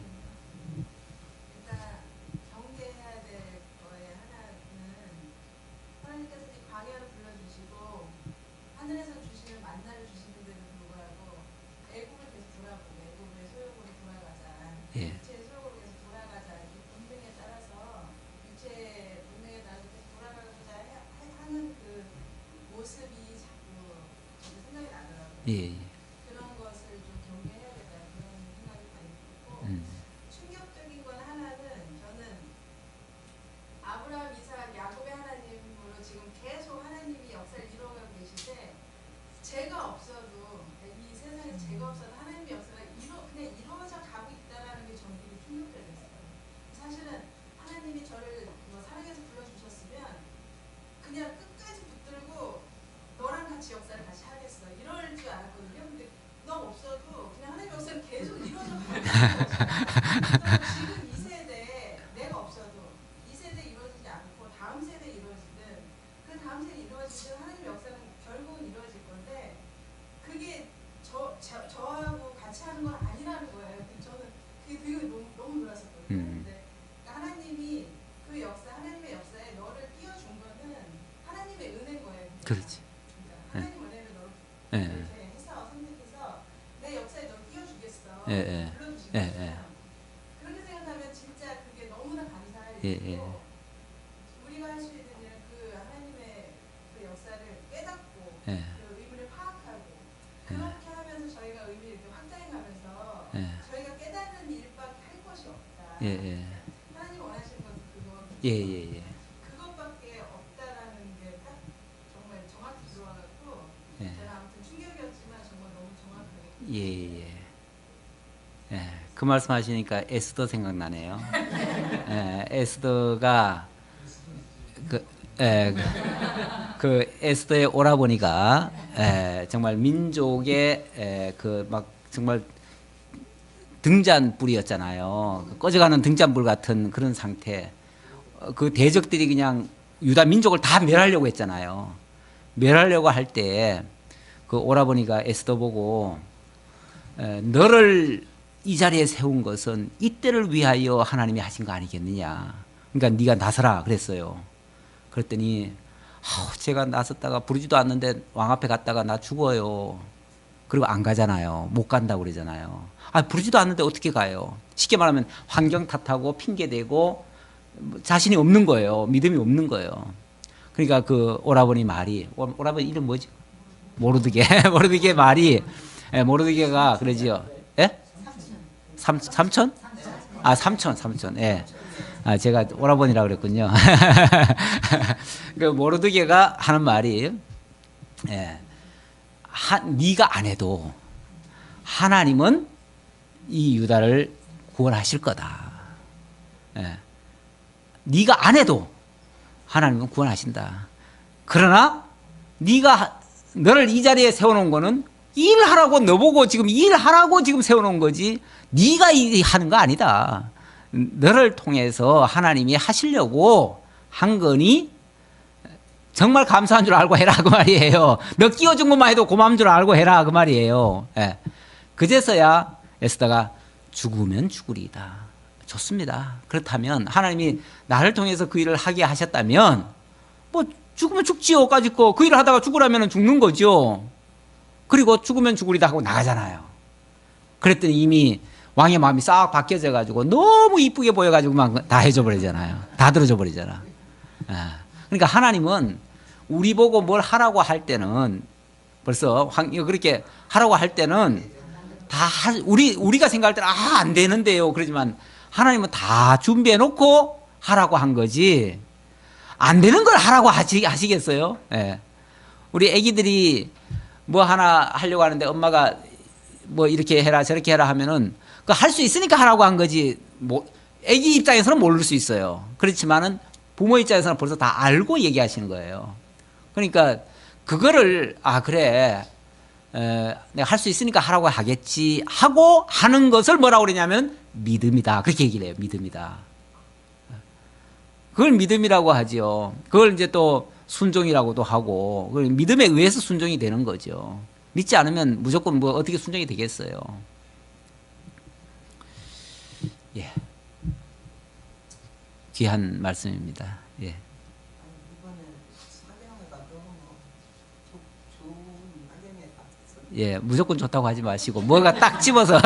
Speaker 2: 경계해야 될 거에 하나는 하나님께서 이 광야를 불러주시고 하늘에서 주시는 만나를 주시는데도 불구하고 애굽을 계속 돌아보고 애굽의 소욕으로 돌아가자.
Speaker 1: 예.
Speaker 2: 육체의 소욕으로 계속 돌아가자. 이 본능에 따라서 육체의 본능에 따라서 계속 돌아가고자 하는 그 모습이 자꾸 저도 생각이 나더라고요.
Speaker 1: 예.
Speaker 2: 그런 것을 좀 경계해야겠다 그런 생각이 많이 들고 충격적인 건 하나는 저는 아브라함, 이삭, 야곱의 하나님으로 지금 계속 하나님이 역사를 이루어가고 계신데 제가 없어도 이 세상에 제가 없어도 하나님의 역사가 그냥 이루어져 가고 있다라는 게 저는 되게 충격적이었어요. 사실은 하나님이 저를 사랑해서 불러주셨으면 그냥 끝까지 붙들고 너랑 같이 역사를 다시 하겠어 이럴 줄 알았거든요. 근데 너 없어도 그냥 하나님의 역사는 계속 이루어져 가고 있는 거죠. 지금 이 세대에 내가 없어도 이 세대에 이루어지지 않고 다음 세대에 이루어지든 그 다음 세대에 이루어지든 하나님의 역사는 결국은 이루어질 건데 그게 저하고 같이 하는 건 아니라는 거예요. 저는 그게 되게 너무 놀랐었거든요. 근데 하나님이 그 역사, 하나님의 역사에 너를 띄워준 거는 하나님의 은혜인 거예요.
Speaker 1: 그렇지.
Speaker 2: 그러니까 하나님 은혜를 너를
Speaker 1: 예.
Speaker 2: 이렇게 해서 선택해서 내 역사에 너 띄워주겠어.
Speaker 1: 예, 예.
Speaker 2: 불러주신
Speaker 1: 예,
Speaker 2: 거잖아요.
Speaker 1: 예.
Speaker 2: 그렇게 생각하면 진짜 그게 너무나 감사할
Speaker 1: 예,
Speaker 2: 일이고
Speaker 1: 예.
Speaker 2: 우리가 할 수 있는 일은 그 하나님의 그 역사를 깨닫고
Speaker 1: 예.
Speaker 2: 그 의미를 파악하고 그렇게 하면서 저희가 의미를 이렇게 확장해가면서
Speaker 1: 예.
Speaker 2: 저희가 깨닫는 일밖에 할 것이 없다.
Speaker 1: 예, 예.
Speaker 2: 하나님 원하시는 것도 그거
Speaker 1: 예, 예, 예.
Speaker 2: 그것밖에 없다라는 게 딱 정말 정확히 들어와갖고
Speaker 1: 예.
Speaker 2: 저는 아무튼 충격이었지만 정말 너무 정확하게
Speaker 1: 예, 예. 예. 그 말씀하시니까 에스더 생각나네요. 예, 에스더가 그 에스더의 오라버니가 정말 민족의 그 막 정말 등잔불이었잖아요. 꺼져가는 등잔불 같은 그런 상태. 그 대적들이 그냥 유다 민족을 다 멸하려고 했잖아요. 멸하려고 할 때 그 오라버니가 에스더 보고 너를 이 자리에 세운 것은 이때를 위하여 하나님이 하신 거 아니겠느냐. 그러니까 네가 나서라 그랬어요. 그랬더니 제가 나섰다가 부르지도 않는데 왕 앞에 갔다가 나 죽어요. 그리고 안 가잖아요. 못 간다고 그러잖아요. 부르지도 않는데 어떻게 가요. 쉽게 말하면 환경 탓하고 핑계대고 자신이 없는 거예요. 믿음이 없는 거예요. 그러니까 그 오라버니 말이, 오라버니 이름 뭐지? 모르드게. 모르드게 말이, 모르드게가 그러지요. 예? 삼촌? 삼촌. 예. 제가 오라버니라고 그랬군요. 그 모르드게가 하는 말이, 네가 안 해도 하나님은 이 유다를 구원하실 거다. 네가 안 해도 하나님은 구원하신다. 그러나 네가 너를 이 자리에 세워놓은 거는 일하라고 너보고 지금 일하라고 지금 세워놓은 거지 네가 하는 거 아니다. 너를 통해서 하나님이 하시려고 한 거니 정말 감사한 줄 알고 해라 그 말이에요. 너 끼워준 것만 해도 고마운 줄 알고 해라 그 말이에요. 그제서야 에스더가 죽으면 죽으리이다. 좋습니다. 그렇다면 하나님이 나를 통해서 그 일을 하게 하셨다면 뭐 죽으면 죽지요 까짓 거 그 일을 하다가 죽으라면 죽는 거죠. 그리고 죽으면 죽으리다 하고 나가잖아요. 그랬더니 이미 왕의 마음이 싹 바뀌어져 가지고 너무 이쁘게 보여 가지고 막 다 해줘 버리잖아요. 다 들어줘 버리잖아. 그러니까 하나님은 우리 보고 뭘 하라고 할 때는 벌써 그렇게 하라고 할 때는 우리가 생각할 때는 안 되는데요. 그러지만 하나님은 다 준비해 놓고 하라고 한 거지. 안 되는 걸 하라고 하시겠어요? 예. 우리 애기들이 뭐 하나 하려고 하는데 엄마가 뭐 이렇게 해라 저렇게 해라 하면은 그 할 수 있으니까 하라고 한 거지. 뭐 애기 입장에서는 모를 수 있어요. 그렇지만은 부모 입장에서는 벌써 다 알고 얘기하시는 거예요. 그러니까 그거를 그래 내가 할 수 있으니까 하라고 하겠지 하고 하는 것을 뭐라고 그러냐면 믿음이다. 그렇게 얘기를 해요. 믿음이다. 그걸 믿음이라고 하죠. 그걸 이제 또 순종이라고도 하고 그걸 믿음에 의해서 순종이 되는 거죠. 믿지 않으면 무조건 뭐 어떻게 순종이 되겠어요. 예. 귀한 말씀입니다. 예.
Speaker 3: 이번에 사경회가 너무 좋은 사경회 같았어요.
Speaker 1: 예, 무조건 좋다고 하지 마시고 뭐가 딱 집어서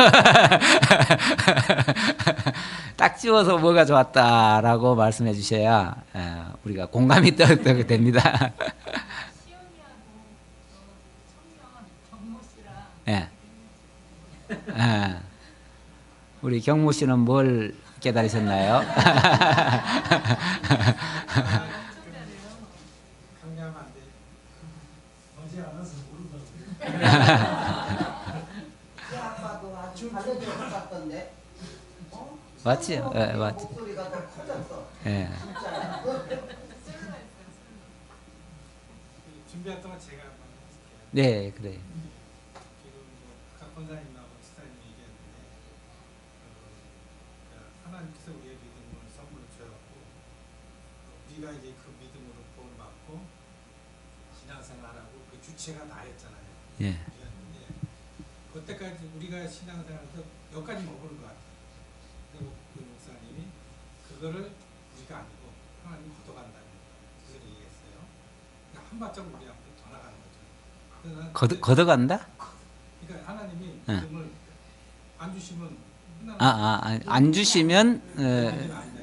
Speaker 1: 딱 집어서 뭐가 좋았다라고 말씀해 주셔야 우리가 공감이 됩니다.
Speaker 6: 경모 씨랑
Speaker 1: 예. 우리 경모 씨는 뭘 깨달으셨나요?
Speaker 2: 강요하면 안 돼. 어제 알아서 모르더라고요.
Speaker 3: 제 아빠도 아주 달려들어 갔던데.
Speaker 1: 맞지? 예, 맞지.
Speaker 3: 목소리가 더 커졌어.
Speaker 1: 예.
Speaker 3: 진짜.
Speaker 2: 준비할 동안 제가 한번 해볼게요.
Speaker 1: 네, 그래.
Speaker 2: 지금 아까 권사님하고 지사님이 얘기했는데 하나님께서 우리의 믿음을 선물로 주셨고 우리가 이제 그 믿음으로 구원 받고 신앙생활하고 그 주체가 나였잖아요.
Speaker 1: 예.
Speaker 2: 우리였는데 그때까지 우리가 신앙생활에서 여기까지 머무는 것 같아요. 근데 그 목사님이 그거를 우리가 아니고 하나님 걷어간다는 뜻을 얘기했어요. 그러니까 한 발자국 우리 앞으로 더 나가는 거죠. 그래서 나는
Speaker 1: 걷어간다?
Speaker 2: 그러니까 하나님이
Speaker 1: 예.
Speaker 2: 믿음을 안 주시면 끝나는
Speaker 1: 안 주시면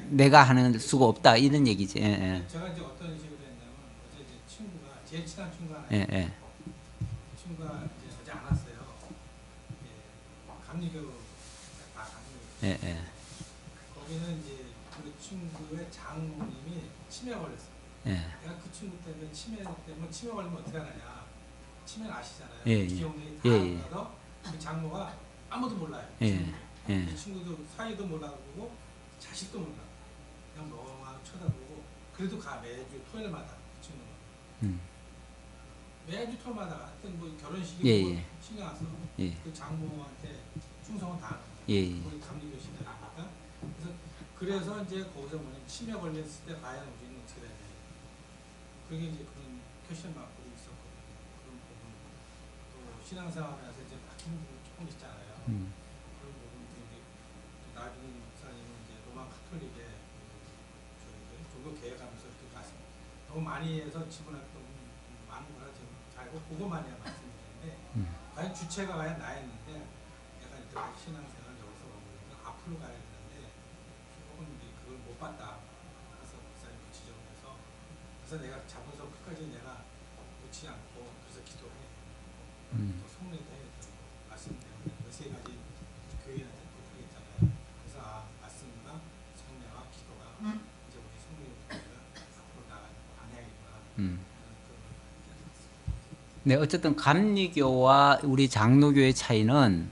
Speaker 1: 내가 하는 수가 없다 이런 얘기지. 예, 예.
Speaker 2: 제가 이제 어떤 식으로 했냐면 어제 이제 친구가 제일 친한 친구가 하나
Speaker 1: 예,
Speaker 2: 있어요.
Speaker 1: 예.
Speaker 2: 친구가 이제 어제 안 왔어요. 감리교 감리교.
Speaker 1: 예, 예.
Speaker 2: 거기는 이제 그 친구의 장모님이 치매 걸렸어요.
Speaker 1: 예.
Speaker 2: 내가 그 친구 때문에 치매 걸리면 어떻게 하느냐. 치매는 아시잖아요.
Speaker 1: 예, 예.
Speaker 2: 기억력이 다
Speaker 1: 예, 예.
Speaker 2: 가서 그 장모가 아무도 몰라요.
Speaker 1: 예, 예.
Speaker 2: 이 친구도 사이도 몰라보고 자식도 몰라. 그냥 멍하게 쳐다보고 그래도 매주 토요일마다 그 친구는 매주 토요일마다 하여튼 뭐 결혼식이
Speaker 1: 예,
Speaker 2: 뭐
Speaker 1: 예.
Speaker 2: 신경 와서
Speaker 1: 예.
Speaker 2: 그 장모한테 충성을 다하는 거예요.
Speaker 1: 예, 예.
Speaker 2: 우리 감리교 신자니까. 그래서 이제 거기서 뭐냐면 치매 걸렸을 때 과연 우리는 어떻게 해야 돼? 그게 이제 그런 퀘션 마크도 있었거든요. 그런 부분 또 신앙생활에서 이제 바뀌는 부분 조금 있잖아요. 그런 부분도 이제 나중에 목사님은 이제 로마 카톨릭에 종교 개혁하면서 이렇게 갔습니다. 너무 많이 해서 지분할 게 너무 많은 거라 지금 잘 그거만이야 말씀드리는데 과연 주체가 과연 나였는데 내가 이렇게 신앙생활 여기서 머무르면 앞으로 가야 되는데 조금 이제 그걸 못 봤다. 그래서 목사님 지적해서 그래서 내가 잡아서 끝까지 내가 놓지 않고 그래서 기도해. 또 성례도 해. 말씀드리는 세 가지 교회한테 부탁했잖아요. 그래서 말씀과 성례와 기도가 이제 우리 성례가 앞으로 나가는 방향이구나.
Speaker 1: 네, 어쨌든 감리교와 우리 장로교의 차이는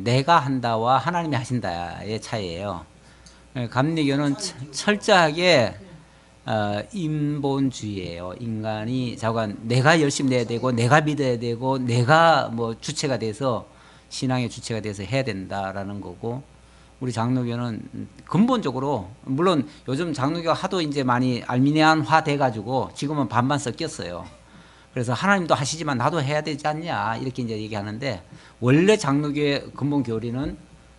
Speaker 1: 내가 한다와 하나님이 하신다의 차이예요. 감리교는 철저하게 인본주의예요. 인간이 자관 내가 열심히 내야 되고 내가 믿어야 되고 내가 뭐 주체가 돼서 신앙의 주체가 돼서 해야 된다라는 거고 우리 장로교는 근본적으로 물론 요즘 장로교가 하도 이제 많이 알미니안화 돼가지고 지금은 반반 섞였어요. 그래서 하나님도 하시지만 나도 해야 되지 않냐 이렇게 이제 얘기하는데 원래 장로교의 근본 교리는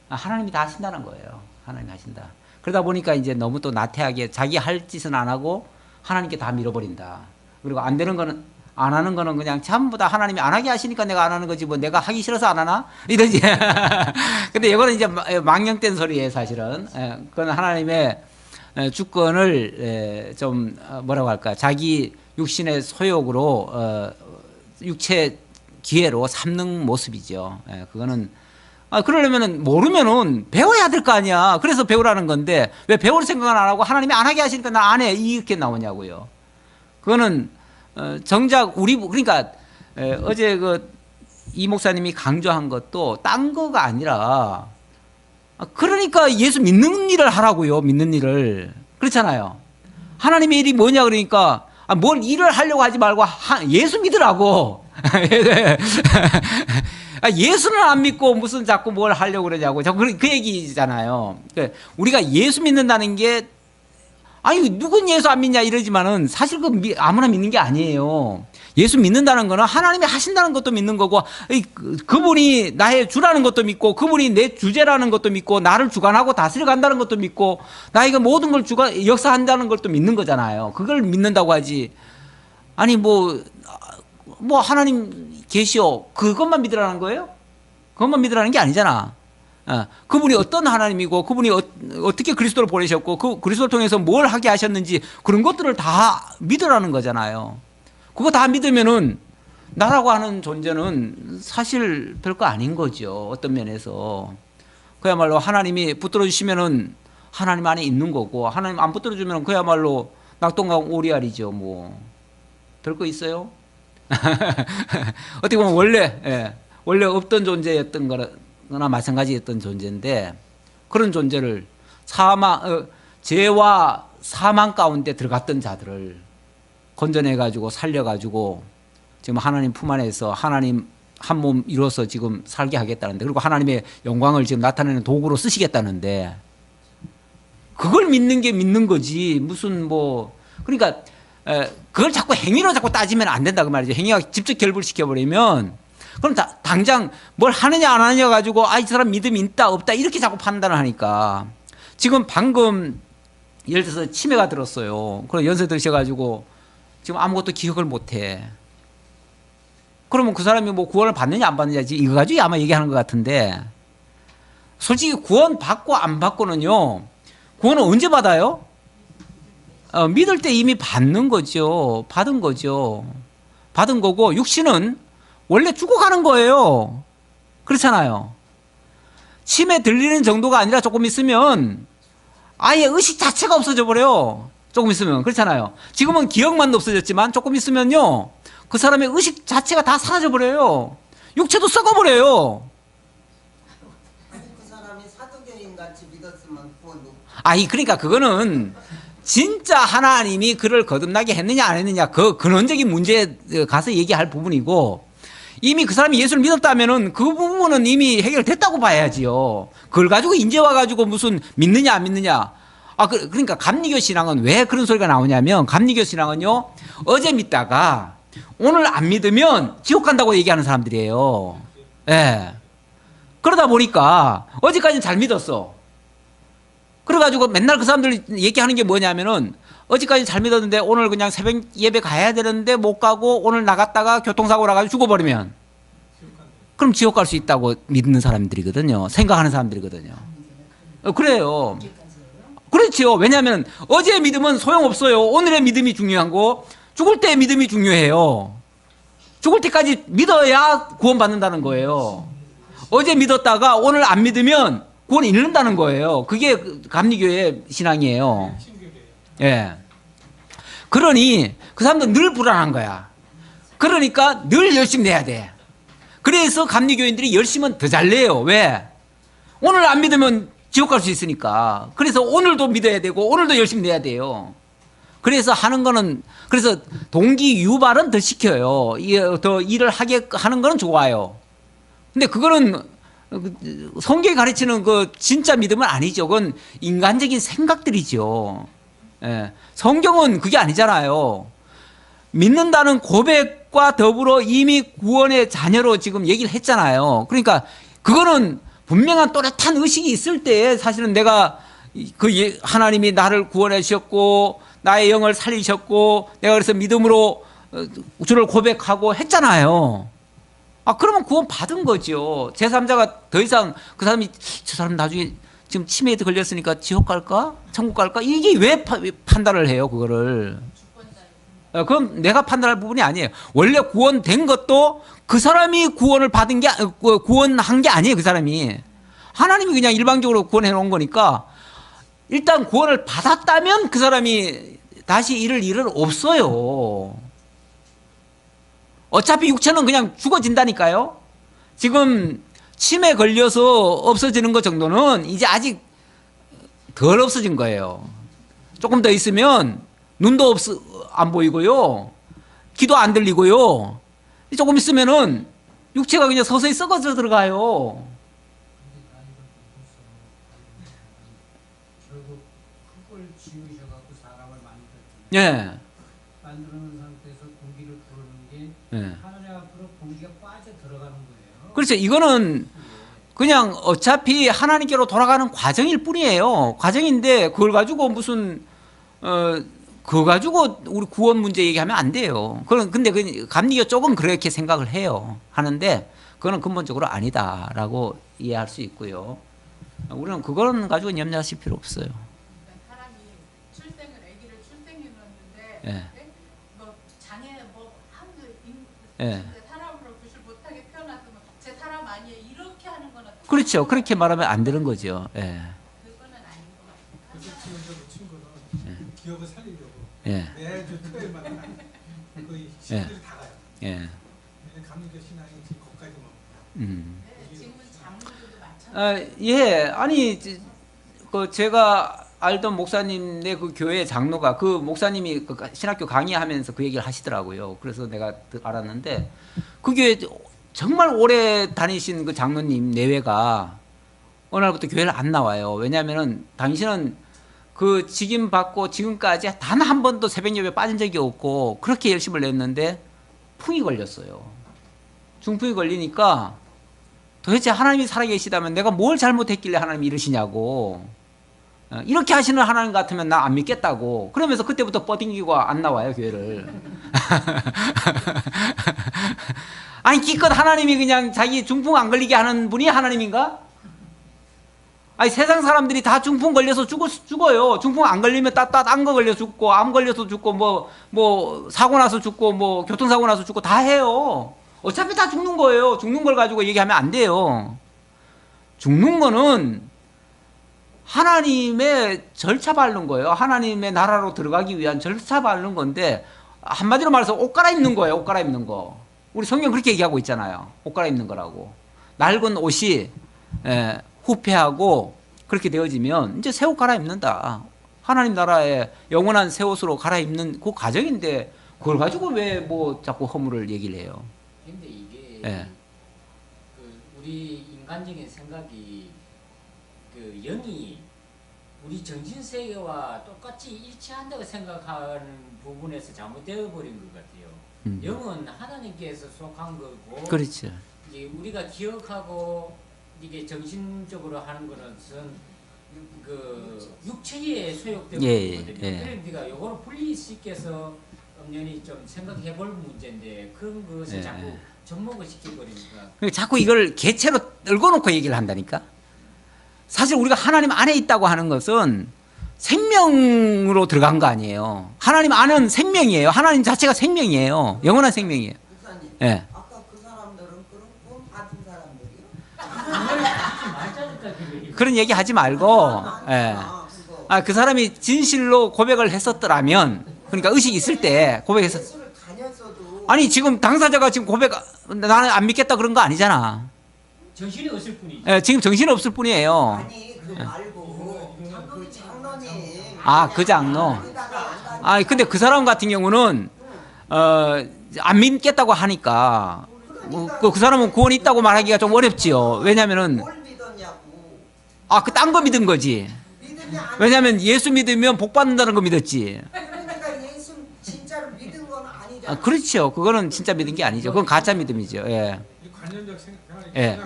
Speaker 1: 하나님이 다 하신다는 거예요. 하나님이 하신다. 그러다 보니까 이제 너무 또 나태하게 자기 할 짓은 안 하고 하나님께 다 밀어버린다. 그리고 안 되는 거는 안 하는 거는 그냥 전부 다 하나님이 안 하게 하시니까 내가 안 하는 거지 뭐 내가 하기 싫어서 안 하나? 이러지. 근데 이거는 이제 망령된 소리예요, 사실은. 그건 하나님의 주권을 좀 뭐라고 할까? 자기 육신의 소욕으로 육체 기회로 삼는 모습이죠. 그거는 그러려면은 모르면은 배워야 될 거 아니야. 그래서 배우라는 건데 왜 배울 생각은 안 하고 하나님이 안 하게 하시니까 나 안 해 이렇게 나오냐고요. 그거는 정작 우리 그러니까 어제 이 목사님이 강조한 것도 딴 거가 아니라 그러니까 예수 믿는 일을 하라고요. 믿는 일을. 그렇잖아요. 하나님의 일이 뭐냐 그러니까 뭘 일을 하려고 하지 말고 예수 믿으라고. 예수는 안 믿고 무슨 자꾸 뭘 하려고 그러냐고. 자꾸 그 얘기잖아요. 우리가 예수 믿는다는 게 아니 누군 예수 안 믿냐 이러지만은 사실 아무나 믿는 게 아니에요. 예수 믿는다는 거는 하나님이 하신다는 것도 믿는 거고 그분이 나의 주라는 것도 믿고 그분이 내 주제라는 것도 믿고 나를 주관하고 다스려 간다는 것도 믿고 나에게 모든 걸 역사한다는 것도 믿는 거잖아요. 그걸 믿는다고 하지. 아니 뭐 하나님 계시오 그것만 믿으라는 거예요? 그것만 믿으라는 게 아니잖아. 그분이 어떤 하나님이고 그분이 어떻게 그리스도를 보내셨고 그 그리스도를 통해서 뭘 하게 하셨는지 그런 것들을 다 믿으라는 거잖아요. 그거 다 믿으면은 나라고 하는 존재는 사실 별거 아닌 거죠. 어떤 면에서. 그야말로 하나님이 붙들어 주시면은 하나님 안에 있는 거고 하나님 안 붙들어 주면 그야말로 낙동강 오리알이죠. 뭐 별거 있어요? 어떻게 보면 원래 없던 존재였던 거나 마찬가지였던 존재인데 그런 존재를 죄와 사망 가운데 들어갔던 자들을 건져내가지고 살려가지고 지금 하나님 품 안에서 하나님 한 몸 이루어서 지금 살게 하겠다는데 그리고 하나님의 영광을 지금 나타내는 도구로 쓰시겠다는데 그걸 믿는 게 믿는 거지 무슨 그러니까 그걸 자꾸 행위로 자꾸 따지면 안 된다 그 말이죠. 행위가 직접 결부시켜버리면 그럼 당장 뭘 하느냐 안 하느냐 가지고 이 사람 믿음이 있다 없다 이렇게 자꾸 판단을 하니까 지금 방금 예를 들어서 치매가 들었어요. 그럼 연세 드셔가지고 지금 아무것도 기억을 못해. 그러면 그 사람이 구원을 받느냐 안 받느냐 이거 가지고 아마 얘기하는 것 같은데 솔직히 구원 받고 안 받고는요. 구원은 언제 받아요? 믿을 때 이미 받는 거죠. 받은 거죠. 받은 거고 육신은 원래 죽어가는 거예요. 그렇잖아요. 치매 들리는 정도가 아니라 조금 있으면 아예 의식 자체가 없어져 버려요. 조금 있으면. 그렇잖아요. 지금은 기억만 없어졌지만 조금 있으면요. 그 사람의 의식 자체가 다 사라져 버려요. 육체도 썩어버려요.
Speaker 3: 그 사람이 사도교인 같이 믿었으면 구원도.
Speaker 1: 그러니까 그거는 진짜 하나님이 그를 거듭나게 했느냐 안 했느냐 그 근원적인 문제에 가서 얘기할 부분이고 이미 그 사람이 예수를 믿었다면은 그 부분은 이미 해결됐다고 봐야지요. 그걸 가지고 이제 와가지고 무슨 믿느냐 안 믿느냐. 그러니까 감리교 신앙은 왜 그런 소리가 나오냐면 감리교 신앙은요 어제 믿다가 오늘 안 믿으면 지옥 간다고 얘기하는 사람들이에요. 예. 그러다 보니까 어제까지는 잘 믿었어. 그래가지고 맨날 그 사람들 얘기하는 게 뭐냐면은 어제까지 잘 믿었는데 오늘 그냥 새벽 예배 가야 되는데 못 가고 오늘 나갔다가 교통사고 나가지고 죽어버리면 그럼 지옥 갈 수 있다고 믿는 사람들이거든요. 생각하는 사람들이거든요. 그래요. 그렇지요. 왜냐하면 어제의 믿음은 소용없어요. 오늘의 믿음이 중요한 거 죽을 때의 믿음이 중요해요. 죽을 때까지 믿어야 구원받는다는 거예요. 어제 믿었다가 오늘 안 믿으면 구원을 잃는다는 거예요. 그게 감리교의 신앙이에요. 예. 그러니 그 사람들은 늘 불안한 거야. 그러니까 늘 열심히 내야 돼. 그래서 감리교인들이 열심은 더 잘 내요. 왜? 오늘 안 믿으면 지옥 갈 수 있으니까. 그래서 오늘도 믿어야 되고 오늘도 열심히 내야 돼요. 그래서 하는 거는 그래서 동기 유발은 더 시켜요. 더 일을 하게 하는 거는 좋아요. 근데 그거는 성경이 가르치는 그 진짜 믿음은 아니죠. 그건 인간적인 생각들이죠. 예. 성경은 그게 아니잖아요. 믿는다는 고백과 더불어 이미 구원의 자녀로 지금 얘기를 했잖아요. 그러니까 그거는 분명한 또렷한 의식이 있을 때 사실은 내가 하나님이 나를 구원해 주셨고 나의 영을 살리셨고 내가 그래서 믿음으로 주를 고백하고 했잖아요. 아, 그러면 구원 받은 거죠. 제3자가 더 이상 그 사람이 저 사람 나중에 지금 치매에 걸렸으니까 지옥 갈까? 천국 갈까? 이게 왜 판단을 해요, 그거를. 그럼 내가 판단할 부분이 아니에요. 원래 구원된 것도 그 사람이 구원을 받은 게, 구원한 게 아니에요, 그 사람이. 하나님이 그냥 일방적으로 구원해 놓은 거니까 일단 구원을 받았다면 그 사람이 다시 잃을 일은 없어요. 어차피 육체는 그냥 죽어진다니까요. 지금 치매 걸려서 없어지는 것 정도는 이제 아직 덜 없어진 거예요. 조금 더 있으면 눈도 안 보이고요. 귀도 안 들리고요. 조금 있으면은 육체가 그냥 서서히 썩어져 들어가요.
Speaker 7: 결국 흙을 지우셔갖고 사람을 만들었잖아요.
Speaker 1: 예.
Speaker 7: 만드는 상태에서 공기를 부르는 게
Speaker 1: 예.
Speaker 7: 하늘 앞으로 공기가 빠져 들어가는 거예요.
Speaker 1: 그렇죠. 이거는 그냥 어차피 하나님께로 돌아가는 과정일 뿐이에요. 과정인데 그걸 가지고 무슨 그거 가지고 우리 구원 문제 얘기하면 안 돼요. 근데 그 감리교 쪽은 그렇게 생각을 해요. 하는데 그거는 근본적으로 아니다라고 이해할 수 있고요. 우리는 그거는 가지고 염려하실 필요 없어요.
Speaker 6: 사람이 출생을 아기를 출생해놨는데
Speaker 1: 예.
Speaker 6: 뭐 장애 뭐 한글
Speaker 1: 예.
Speaker 6: 사람으로 구실 못하게 태어났으면 제 사람 아니에요 이렇게 하는 거는
Speaker 1: 그렇죠. 그렇게 말하면 안 되는 거죠. 예.
Speaker 6: 그거는 아닌 것 같아요.
Speaker 2: 그래서 지금도 친구는 기억을 살리려고
Speaker 1: 예.
Speaker 2: 매주 토요일마다 거의 시간들이 다 가요.
Speaker 1: 예.
Speaker 2: 감리교 신앙이 지금 거기까지만.
Speaker 6: 네, 지금은 장로들도 마찬가지.
Speaker 1: 예. 아니 그 제가 알던 목사님네 그 교회 장로가 그 목사님이 그 신학교 강의하면서 그 얘기를 하시더라고요. 그래서 내가 알았는데 그 교회 정말 오래 다니신 그 장로님 내외가 어느 날부터 교회를 안 나와요. 왜냐하면은 당신은 그 직임 받고 지금까지 단 한 번도 새벽 예배 빠진 적이 없고 그렇게 열심을 냈는데 풍이 걸렸어요. 중풍이 걸리니까 도대체 하나님이 살아계시다면 내가 뭘 잘못했길래 하나님이 이러시냐고. 이렇게 하시는 하나님 같으면 나 안 믿겠다고. 그러면서 그때부터 뻗ing기고 안 나와요, 교회를. 아니 기껏 하나님이 그냥 자기 중풍 안 걸리게 하는 분이 하나님인가? 아니 세상 사람들이 다 중풍 걸려서 죽어요. 중풍 안 걸리면 딴 거 걸려 죽고 암 걸려서 죽고 뭐 사고 나서 죽고 뭐 교통사고 나서 죽고 다 해요. 어차피 다 죽는 거예요. 죽는 걸 가지고 얘기하면 안 돼요. 죽는 거는 하나님의 절차 밟는 거예요. 하나님의 나라로 들어가기 위한 절차 밟는 건데 한마디로 말해서 옷 갈아입는 거예요. 옷 갈아입는 거. 우리 성경 그렇게 얘기하고 있잖아요. 옷 갈아입는 거라고. 낡은 옷이 후패하고 그렇게 되어지면 이제 새 옷 갈아입는다. 하나님 나라의 영원한 새 옷으로 갈아입는 그 과정인데 그걸 가지고 왜 뭐 자꾸 허물을 얘기를 해요.
Speaker 5: 근데 이게
Speaker 1: 예.
Speaker 5: 그 우리 인간적인 생각이 그 영이 우리 정신 세계와 똑같이 일치한다고 생각하는 부분에서 잘못되어 버린 것 같아요. 영은 하나님께서 속한 거고,
Speaker 1: 그렇죠.
Speaker 5: 이제 우리가 기억하고 이게 정신적으로 하는 것은 그 육체에 소욕되고 있거든요. 그러니까 요거는 분리시켜서 엄연히 좀 생각해볼 문제인데 그런 것을 자꾸 접목을 시켜버리니까.
Speaker 1: 자꾸 이걸 개체로 얽어놓고 얘기를 한다니까. 사실 우리가 하나님 안에 있다고 하는 것은 생명으로 들어간 거 아니에요. 하나님 안은 생명이에요. 하나님 자체가 생명이에요. 영원한 생명이에요.
Speaker 3: 목사님,
Speaker 1: 예.
Speaker 3: 아까 그 사람들은 그런 꿈 받은 사람들이요?
Speaker 1: 그런 얘기 하지 말고, 예. 아, 그 사람이 진실로 고백을 했었더라면, 그러니까 의식이 있을 때 고백했었.
Speaker 3: 예수를 다녔어도
Speaker 1: 아니 지금 당사자가 지금 나는 안 믿겠다 그런 거 아니잖아.
Speaker 5: 정신이 없을 뿐이지.
Speaker 1: 예, 지금 정신 없을 뿐이에요.
Speaker 3: 아니 그거 말고 그 장로님
Speaker 1: 아, 그 장로. 아, 근데 그 사람 같은 경우는 안 믿겠다고 하니까 그 사람은 구원이 있다고 말하기가 좀 어렵지요. 왜냐면은
Speaker 3: 뭘 믿었냐고.
Speaker 1: 아, 그 딴 거 믿은 거지.
Speaker 3: 믿으면 안
Speaker 1: 왜냐면 예수 믿으면 복 받는다는 거 믿었지.
Speaker 3: 그러니까 예수 진짜로 믿은 건 아니잖아.
Speaker 1: 아, 그렇죠. 그거는 진짜 믿은 게 아니죠. 그건 가짜 믿음이죠. 예.
Speaker 2: 이 관념적 생각,
Speaker 1: 예.
Speaker 6: 제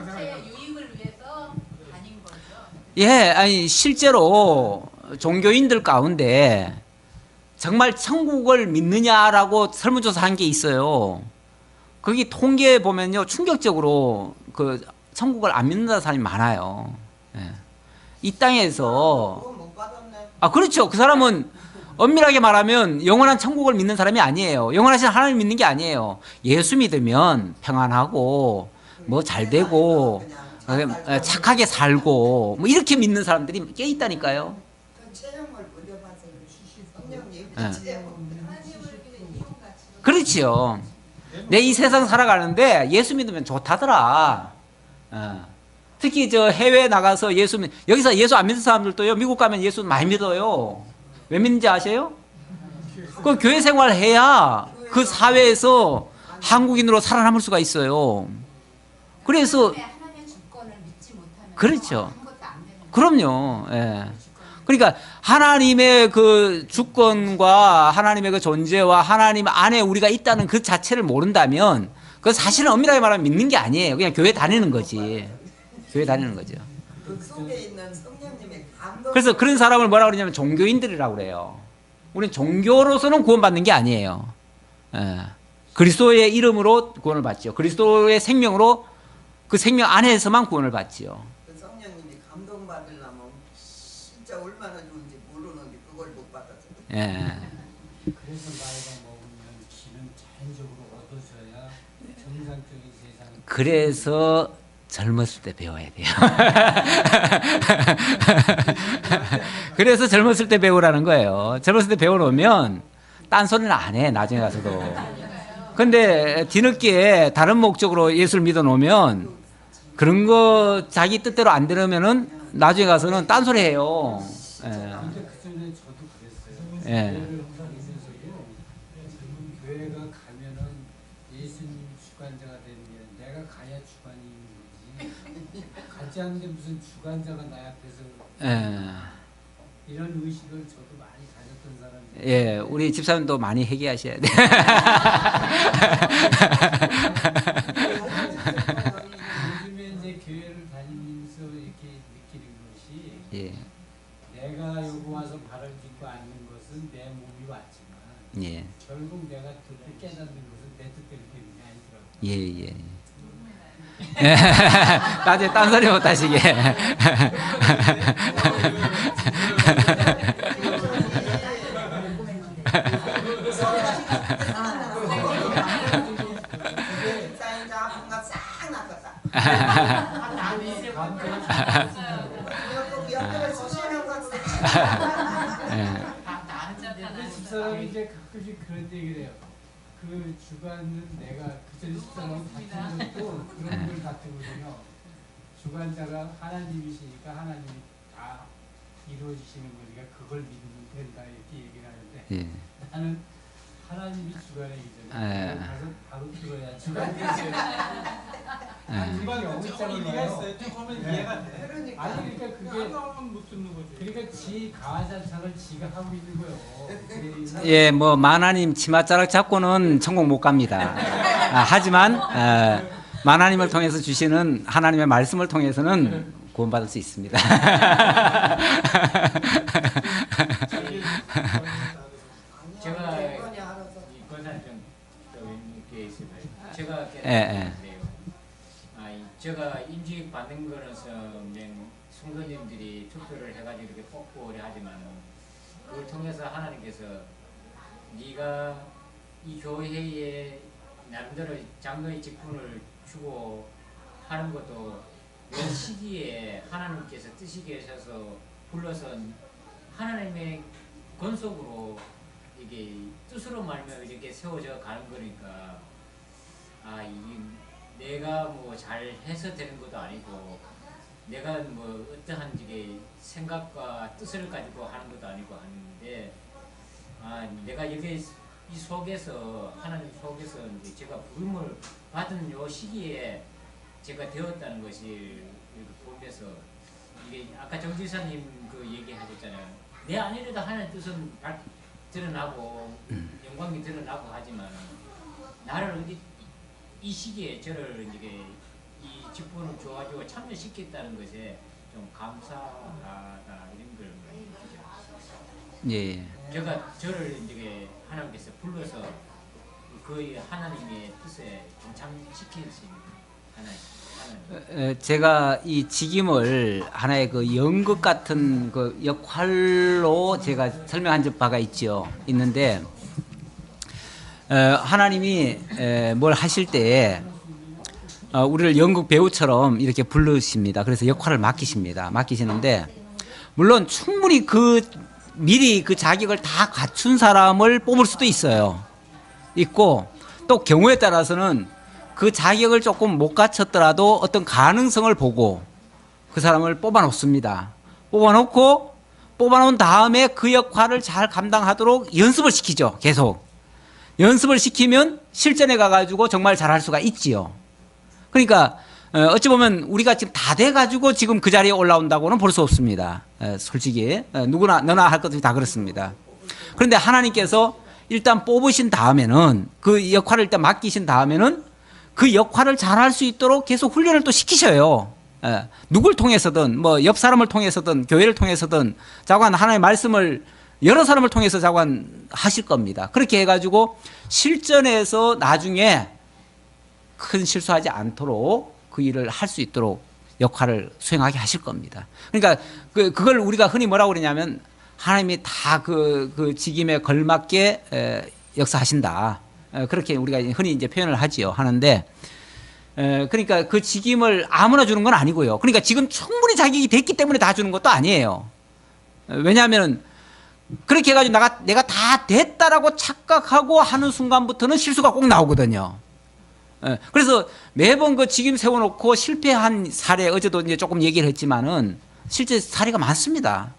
Speaker 6: 유익을 위해서 다닌 거죠.
Speaker 1: 예, 아니 실제로 종교인들 가운데 정말 천국을 믿느냐라고 설문조사한 게 있어요. 거기 통계에 보면요, 충격적으로 그 천국을 안 믿는다는 사람이 많아요. 예. 이 땅에서
Speaker 3: 그건 못 받았네.
Speaker 1: 그렇죠. 그 사람은 엄밀하게 말하면 영원한 천국을 믿는 사람이 아니에요. 영원하신 하나님 믿는 게 아니에요. 예수 믿으면 평안하고 뭐 잘 되고 착하게 살고 뭐 이렇게 믿는 사람들이 꽤 있다니까요.
Speaker 3: 그 체험을 못 해봐서 성령님
Speaker 1: 예.
Speaker 3: 체험.
Speaker 6: 하나님을 믿는 이용같이.
Speaker 1: 그렇지요. 내 이 세상 살아가는데 예수 믿으면 좋다더라. 특히 저 해외 나가서 여기서 예수 안 믿는 사람들도요, 미국 가면 예수 많이 믿어요. 왜 믿는지 아세요? 그 교회 생활 해야 그 사회에서 한국인으로 살아남을 수가 있어요. 그래서
Speaker 2: 하나님의 주권을 믿지 못하면
Speaker 1: 그렇죠.
Speaker 2: 아무것도 안 되는 거예요.
Speaker 1: 그럼요. 예. 그러니까 하나님의 그 주권과 하나님의 그 존재와 하나님 안에 우리가 있다는 그 자체를 모른다면 그 사실은 엄밀하게 말하면 믿는 게 아니에요. 그냥 교회 다니는 거지. 교회 다니는 거죠.
Speaker 3: 그 속에 있는 성령님의 감동.
Speaker 1: 그래서 그런 사람을 뭐라 그러냐면 종교인들이라고 그래요. 우리는 종교로서는 구원받는 게 아니에요. 예. 그리스도의 이름으로 구원을 받죠. 그리스도의 생명으로 그 생명 안에서만 구원을 받지요.
Speaker 3: 그 성령님이 감동받으려면 진짜 얼마나 좋은지 모르는데 그걸 못 받았어요.
Speaker 1: 예.
Speaker 7: 그래서 나이가 먹으면 기는 자연적으로 얻어져야 정상적인 세상.
Speaker 1: 그래서 젊었을 때 배워야 돼요. 그래서 젊었을 때 배우라는 거예요. 젊었을 때 배워놓으면 딴소리는 안 해, 나중에 가서도. 근데 뒤늦게 다른 목적으로 예수를 믿어놓으면 그런 거 자기 뜻대로 안 들으면은 나중에 가서는 딴소리 해요. 예.
Speaker 7: 근데 그 전에 저도 그랬어요.
Speaker 1: 예.
Speaker 7: 교회를 항상 있면서도 교회가 가면은 예수님 주관자가 되는 게 내가 가야 주관이 있는 거지. 가지 않는데 무슨 주관자가 나 앞에서 이런 의식을 저도 많이 가졌던 사람이에요.
Speaker 1: 예, 우리 집사님도 많이 회개하셔야 돼.
Speaker 7: 요즘에 이제 교회를 다니면서 이렇게 느끼는 것이
Speaker 1: 예,
Speaker 7: 내가 여기 와서 발을 딛고 앉는 것은 내 몸이 왔지만
Speaker 1: 예,
Speaker 7: 결국 내가 뜻을 깨닫는 것은 내 뜻대로 되는 게 아니더라고요.
Speaker 1: 예, 예. 나중에 딴소리 못 하시게.
Speaker 3: 사인자 뭔가 싹 났었다. 옆에 수시는 건
Speaker 7: 근데 집사람이 이제 가끔씩 그런 얘기를 해요. 그 주관은 내가 그전에 집사람이 다툰 것도 그런 걸 다투거든요. 주관자가 하나님이시니까 하나님이 다 이루어지시는 거니까 그걸 믿으면 된다 이렇게 얘기를 하는데
Speaker 1: 예.
Speaker 7: 나는 하나님이 주관이기
Speaker 1: 예.
Speaker 7: 때문에 가서 바로 들어야 주관이 있어요. 주관이 영장을 봐요.
Speaker 3: 그러니까
Speaker 7: 아니 그러니까 그게 그러니까 지 가화자창을 지가 하고 있는 거예요.
Speaker 1: 예, 뭐 만하님 치맛자락 잡고는 천국 못 갑니다. 하지만 만하님을 통해서 주시는 하나님의 말씀을 통해서는 구원받을 수 있습니다.
Speaker 5: 제가
Speaker 3: 이번에 알아서
Speaker 5: 이 권한 좀또 있게 있습니다. 제가
Speaker 1: 예, 예.
Speaker 5: 깨달았는데요. 제가 인직 받는 거로서 성도님들이 투표를 해가지고 이렇게 뽑고 하지만 그걸 통해서 하나님께서 네가 이 교회에 나름대로 장로의 직분을 주고 하는 것도 몇 시기에 하나님께서 뜻이 계셔서 불러서 하나님의 권속으로 이게 뜻으로 말하면 이렇게 세워져 가는 거니까 이게 내가 뭐 잘해서 되는 것도 아니고 내가 뭐 어떠한 이게 생각과 뜻을 가지고 하는 것도 아니고 하는데 내가 여기 이 속에서 하나님 속에서 이제 제가 부름을 받은 요 시기에 제가 되었다는 것이 보면서 이게 아까 정 지사님 그 얘기하셨잖아요. 내 안에도 하나님의 뜻은 드러나고 영광이 드러나고 하지만 나를 이 시기에 저를 이제 이 직분을 줘가지고 참여시켰다는 것에 좀 감사하다 이런 걸 느끼죠.
Speaker 1: 예.
Speaker 5: 제가 저를 이제 하나님께서 불러서 그 하나님의 뜻에 동참시키신 하나님.
Speaker 1: 제가 이 직임을 하나의 그 연극 같은 그 역할로 제가 설명한 바가 있는데, 하나님이 뭘 하실 때에 우리를 연극 배우처럼 이렇게 부르십니다. 그래서 역할을 맡기시는데, 물론 충분히 미리 그 자격을 다 갖춘 사람을 뽑을 수도 있고, 또 경우에 따라서는 그 자격을 조금 못 갖췄더라도 어떤 가능성을 보고 그 사람을 뽑아놓습니다. 뽑아놓은 다음에 그 역할을 잘 감당하도록 연습을 시키죠. 계속 연습을 시키면 실전에 가가지고 정말 잘할 수가 있지요. 그러니까 어찌 보면 우리가 지금 다 돼가지고 지금 그 자리에 올라온다고는 볼 수 없습니다. 솔직히 너나 할 것들이 다 그렇습니다. 그런데 하나님께서 일단 뽑으신 다음에는, 그 역할을 일단 맡기신 다음에는 그 역할을 잘할 수 있도록 계속 훈련을 또 시키셔요. 누굴 통해서든, 뭐 옆 사람을 통해서든 교회를 통해서든 자관 하나님의 말씀을 여러 사람을 통해서 자관 하실 겁니다. 그렇게 해가지고 실전에서 나중에 큰 실수하지 않도록 그 일을 할 수 있도록 역할을 수행하게 하실 겁니다. 그러니까 그걸 우리가 흔히 뭐라고 그러냐면, 하나님이 다 그 직임에 걸맞게 역사하신다. 그렇게 우리가 흔히 이제 표현을 하는데, 그러니까 그 직임을 아무나 주는 건 아니고요. 그러니까 지금 충분히 자격이 됐기 때문에 다 주는 것도 아니에요. 왜냐하면 그렇게 해가지고 내가 다 됐다라고 착각하고 하는 순간부터는 실수가 꼭 나오거든요. 그래서 매번 그 직임 세워놓고 실패한 사례, 어제도 이제 조금 얘기를 했지만은 실제 사례가 많습니다.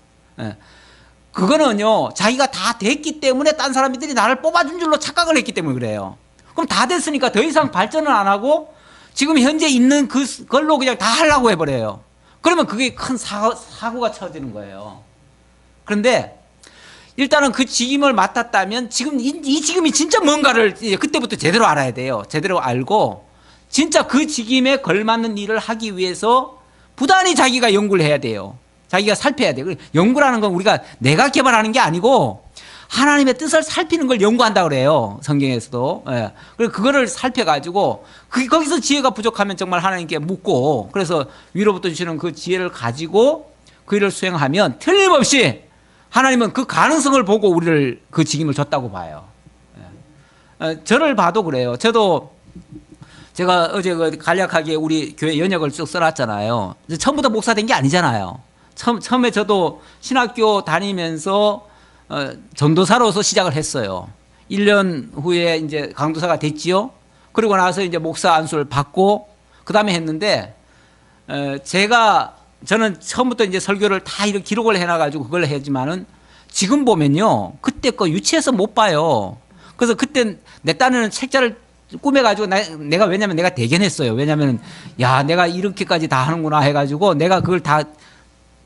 Speaker 1: 그거는요, 자기가 다 됐기 때문에 딴 사람들이 나를 뽑아준 줄로 착각을 했기 때문에 그래요. 그럼 다 됐으니까 더 이상 발전을 안 하고 지금 현재 있는 그걸로 그냥 다 하려고 해버려요. 그러면 그게 큰 사고가 쳐지는 거예요. 그런데 일단은 그 직임을 맡았다면 지금 이 직임이 진짜 뭔가를 그때부터 제대로 알아야 돼요. 제대로 알고 진짜 그 직임에 걸맞는 일을 하기 위해서 부단히 자기가 연구를 해야 돼요. 자기가 살펴야 돼요. 연구라는 건 우리가 내가 개발하는 게 아니고 하나님의 뜻을 살피는 걸 연구한다고 그래요. 성경에서도. 예. 그리고 그거를 살펴가지고 거기서 지혜가 부족하면 정말 하나님께 묻고, 그래서 위로부터 주시는 그 지혜를 가지고 그 일을 수행하면 틀림없이 하나님은 그 가능성을 보고 우리를 그 직임을 줬다고 봐요. 예. 저를 봐도 그래요. 제가 어제 간략하게 우리 교회 연역을 쭉 써놨잖아요. 처음부터 목사 된 게 아니잖아요. 처음에 저도 신학교 다니면서 전도사로서 시작을 했어요. 1년 후에 이제 강도사가 됐지요. 그리고 나서 이제 목사 안수를 받고 그 다음에 했는데, 저는 처음부터 이제 설교를 다 이렇게 기록을 해놔가지고 그걸 했지만은 지금 보면요, 그때 거 유치해서 못 봐요. 그래서 그때 내 딴에는 책자를 꾸며가지고 내가 왜냐면 내가 대견했어요. 왜냐면 내가 이렇게까지 다 하는구나 해가지고 내가 그걸 다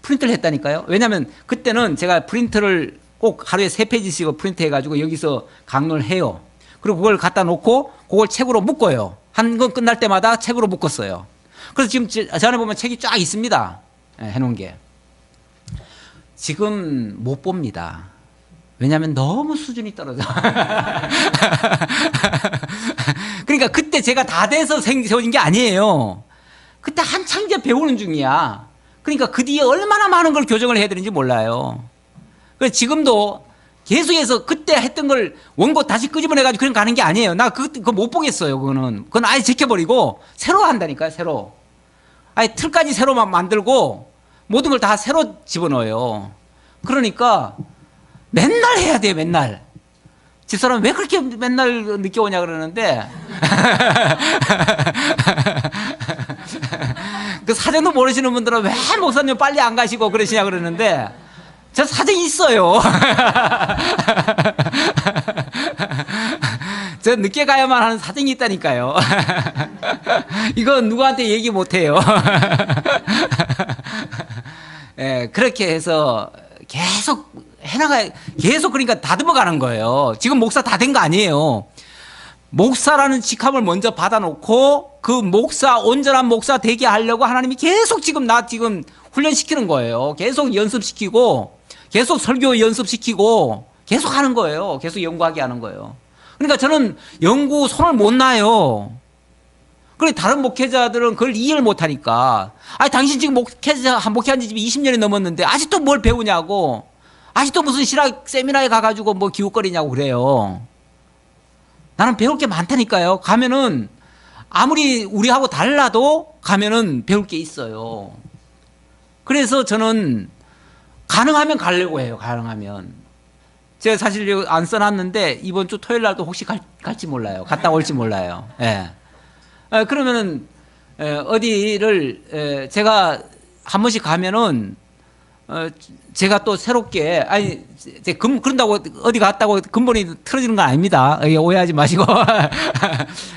Speaker 1: 프린트를 했다니까요. 왜냐면 그때는 제가 프린트를 꼭 하루에 3페이지씩 프린트 해가지고 여기서 강론을 해요. 그리고 그걸 갖다 놓고 그걸 책으로 묶어요. 한 건 끝날 때마다 책으로 묶었어요. 그래서 지금 저 안에 보면 책이 쫙 있습니다. 해놓은 게. 지금 못 봅니다. 왜냐하면 너무 수준이 떨어져. 그러니까 그때 제가 다 돼서 세워진 게 아니에요. 그때 한창 이제 배우는 중이야. 그러니까 그 뒤에 얼마나 많은 걸 교정을 해야 되는지 몰라요. 그래서 지금도 계속해서 그때 했던 걸 원고 다시 끄집어내가지고 그냥 가는 게 아니에요. 나 그거 못 보겠어요. 그건 아예 지켜버리고 새로 한다니까요. 새로. 아예 틀까지 새로만 만들고 모든 걸 다 새로 집어넣어요. 그러니까 맨날 해야 돼요. 맨날. 집사람 왜 그렇게 맨날 늦게 오냐 그러는데 그 사정도 모르시는 분들은 왜 목사님 빨리 안 가시고 그러시냐 그러는데 저 사정이 있어요. 저 늦게 가야만 하는 사정이 있다니까요. 이건 누구한테 얘기 못해요. 그렇게 해서 계속 계속 그러니까 다듬어 가는 거예요. 지금 목사 다 된 거 아니에요. 목사라는 직함을 먼저 받아놓고 그 온전한 목사 되게 하려고 하나님이 계속 지금 훈련시키는 거예요. 계속 연습시키고 계속 설교 연습시키고 계속 하는 거예요. 계속 연구하게 하는 거예요. 그러니까 저는 연구 손을 못 놔요. 그래 다른 목회자들은 그걸 이해를 못 하니까 아니 당신 지금 목회한 지 20년이 넘었는데 아직도 뭘 배우냐고 아직도 무슨 신학 세미나에 가가지고 뭐 기웃거리냐고 그래요. 나는 배울 게 많다니까요. 가면은 아무리 우리하고 달라도 가면은 배울 게 있어요. 그래서 저는 가능하면 가려고 해요. 가능하면. 제가 사실 이거 안 써놨는데 이번 주 토요일 날도 혹시 갈지 몰라요. 갔다 올지 몰라요. 예. 그러면은 어디를 제가 한 번씩 가면은 제가 또 새롭게 아니 그런다고 어디 갔다고 근본이 틀어지는 건 아닙니다. 오해하지 마시고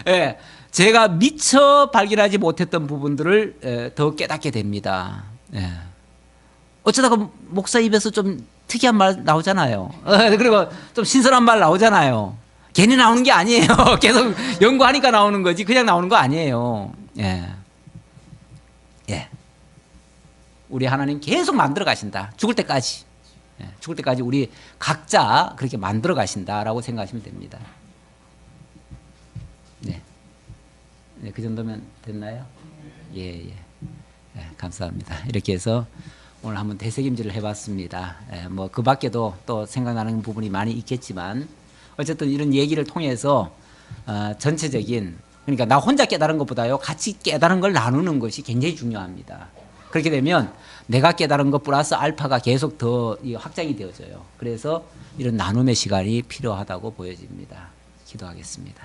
Speaker 1: 예, 제가 미처 발견하지 못했던 부분들을 더 깨닫게 됩니다. 예. 어쩌다가 목사 입에서 좀 특이한 말 나오잖아요. 그리고 좀 신선한 말 나오잖아요. 괜히 나오는 게 아니에요. 계속 연구하니까 나오는 거지 그냥 나오는 거 아니에요. 예. 예. 우리 하나님 계속 만들어 가신다. 죽을 때까지. 예. 죽을 때까지 우리 각자 그렇게 만들어 가신다라고 생각하시면 됩니다. 네. 네, 그 정도면 됐나요? 예, 예. 예, 감사합니다. 이렇게 해서 오늘 한번 되새김질을 해봤습니다. 예, 뭐 그 밖에도 또 생각나는 부분이 많이 있겠지만 어쨌든 이런 얘기를 통해서 전체적인 그러니까 나 혼자 깨달은 것보다요 같이 깨달은 걸 나누는 것이 굉장히 중요합니다. 그렇게 되면 내가 깨달은 것 플러스 알파가 계속 더 확장이 되어져요. 그래서 이런 나눔의 시간이 필요하다고 보여집니다. 기도하겠습니다.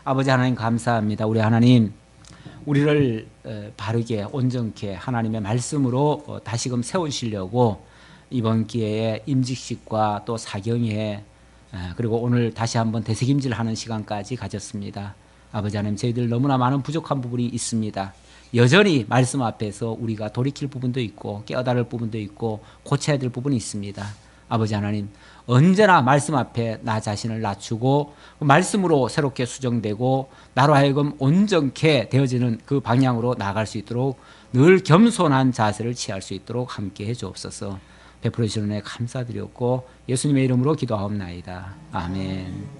Speaker 1: 아버지 하나님 감사합니다. 우리 하나님 우리를 바르게 온전케 하나님의 말씀으로 다시금 세우시려고 이번 기회에 임직식과 또 사경회 그리고 오늘 다시 한번 되새김질하는 시간까지 가졌습니다. 아버지 하나님 저희들 너무나 많은 부족한 부분이 있습니다. 여전히 말씀 앞에서 우리가 돌이킬 부분도 있고 깨어다를 부분도 있고 고쳐야 될 부분이 있습니다. 아버지 하나님 언제나 말씀 앞에 나 자신을 낮추고 말씀으로 새롭게 수정되고 나로 하여금 온전케 되어지는 그 방향으로 나아갈 수 있도록 늘 겸손한 자세를 취할 수 있도록 함께해 주옵소서. 베풀어 주시는 은혜 감사드렸고 예수님의 이름으로 기도하옵나이다. 아멘.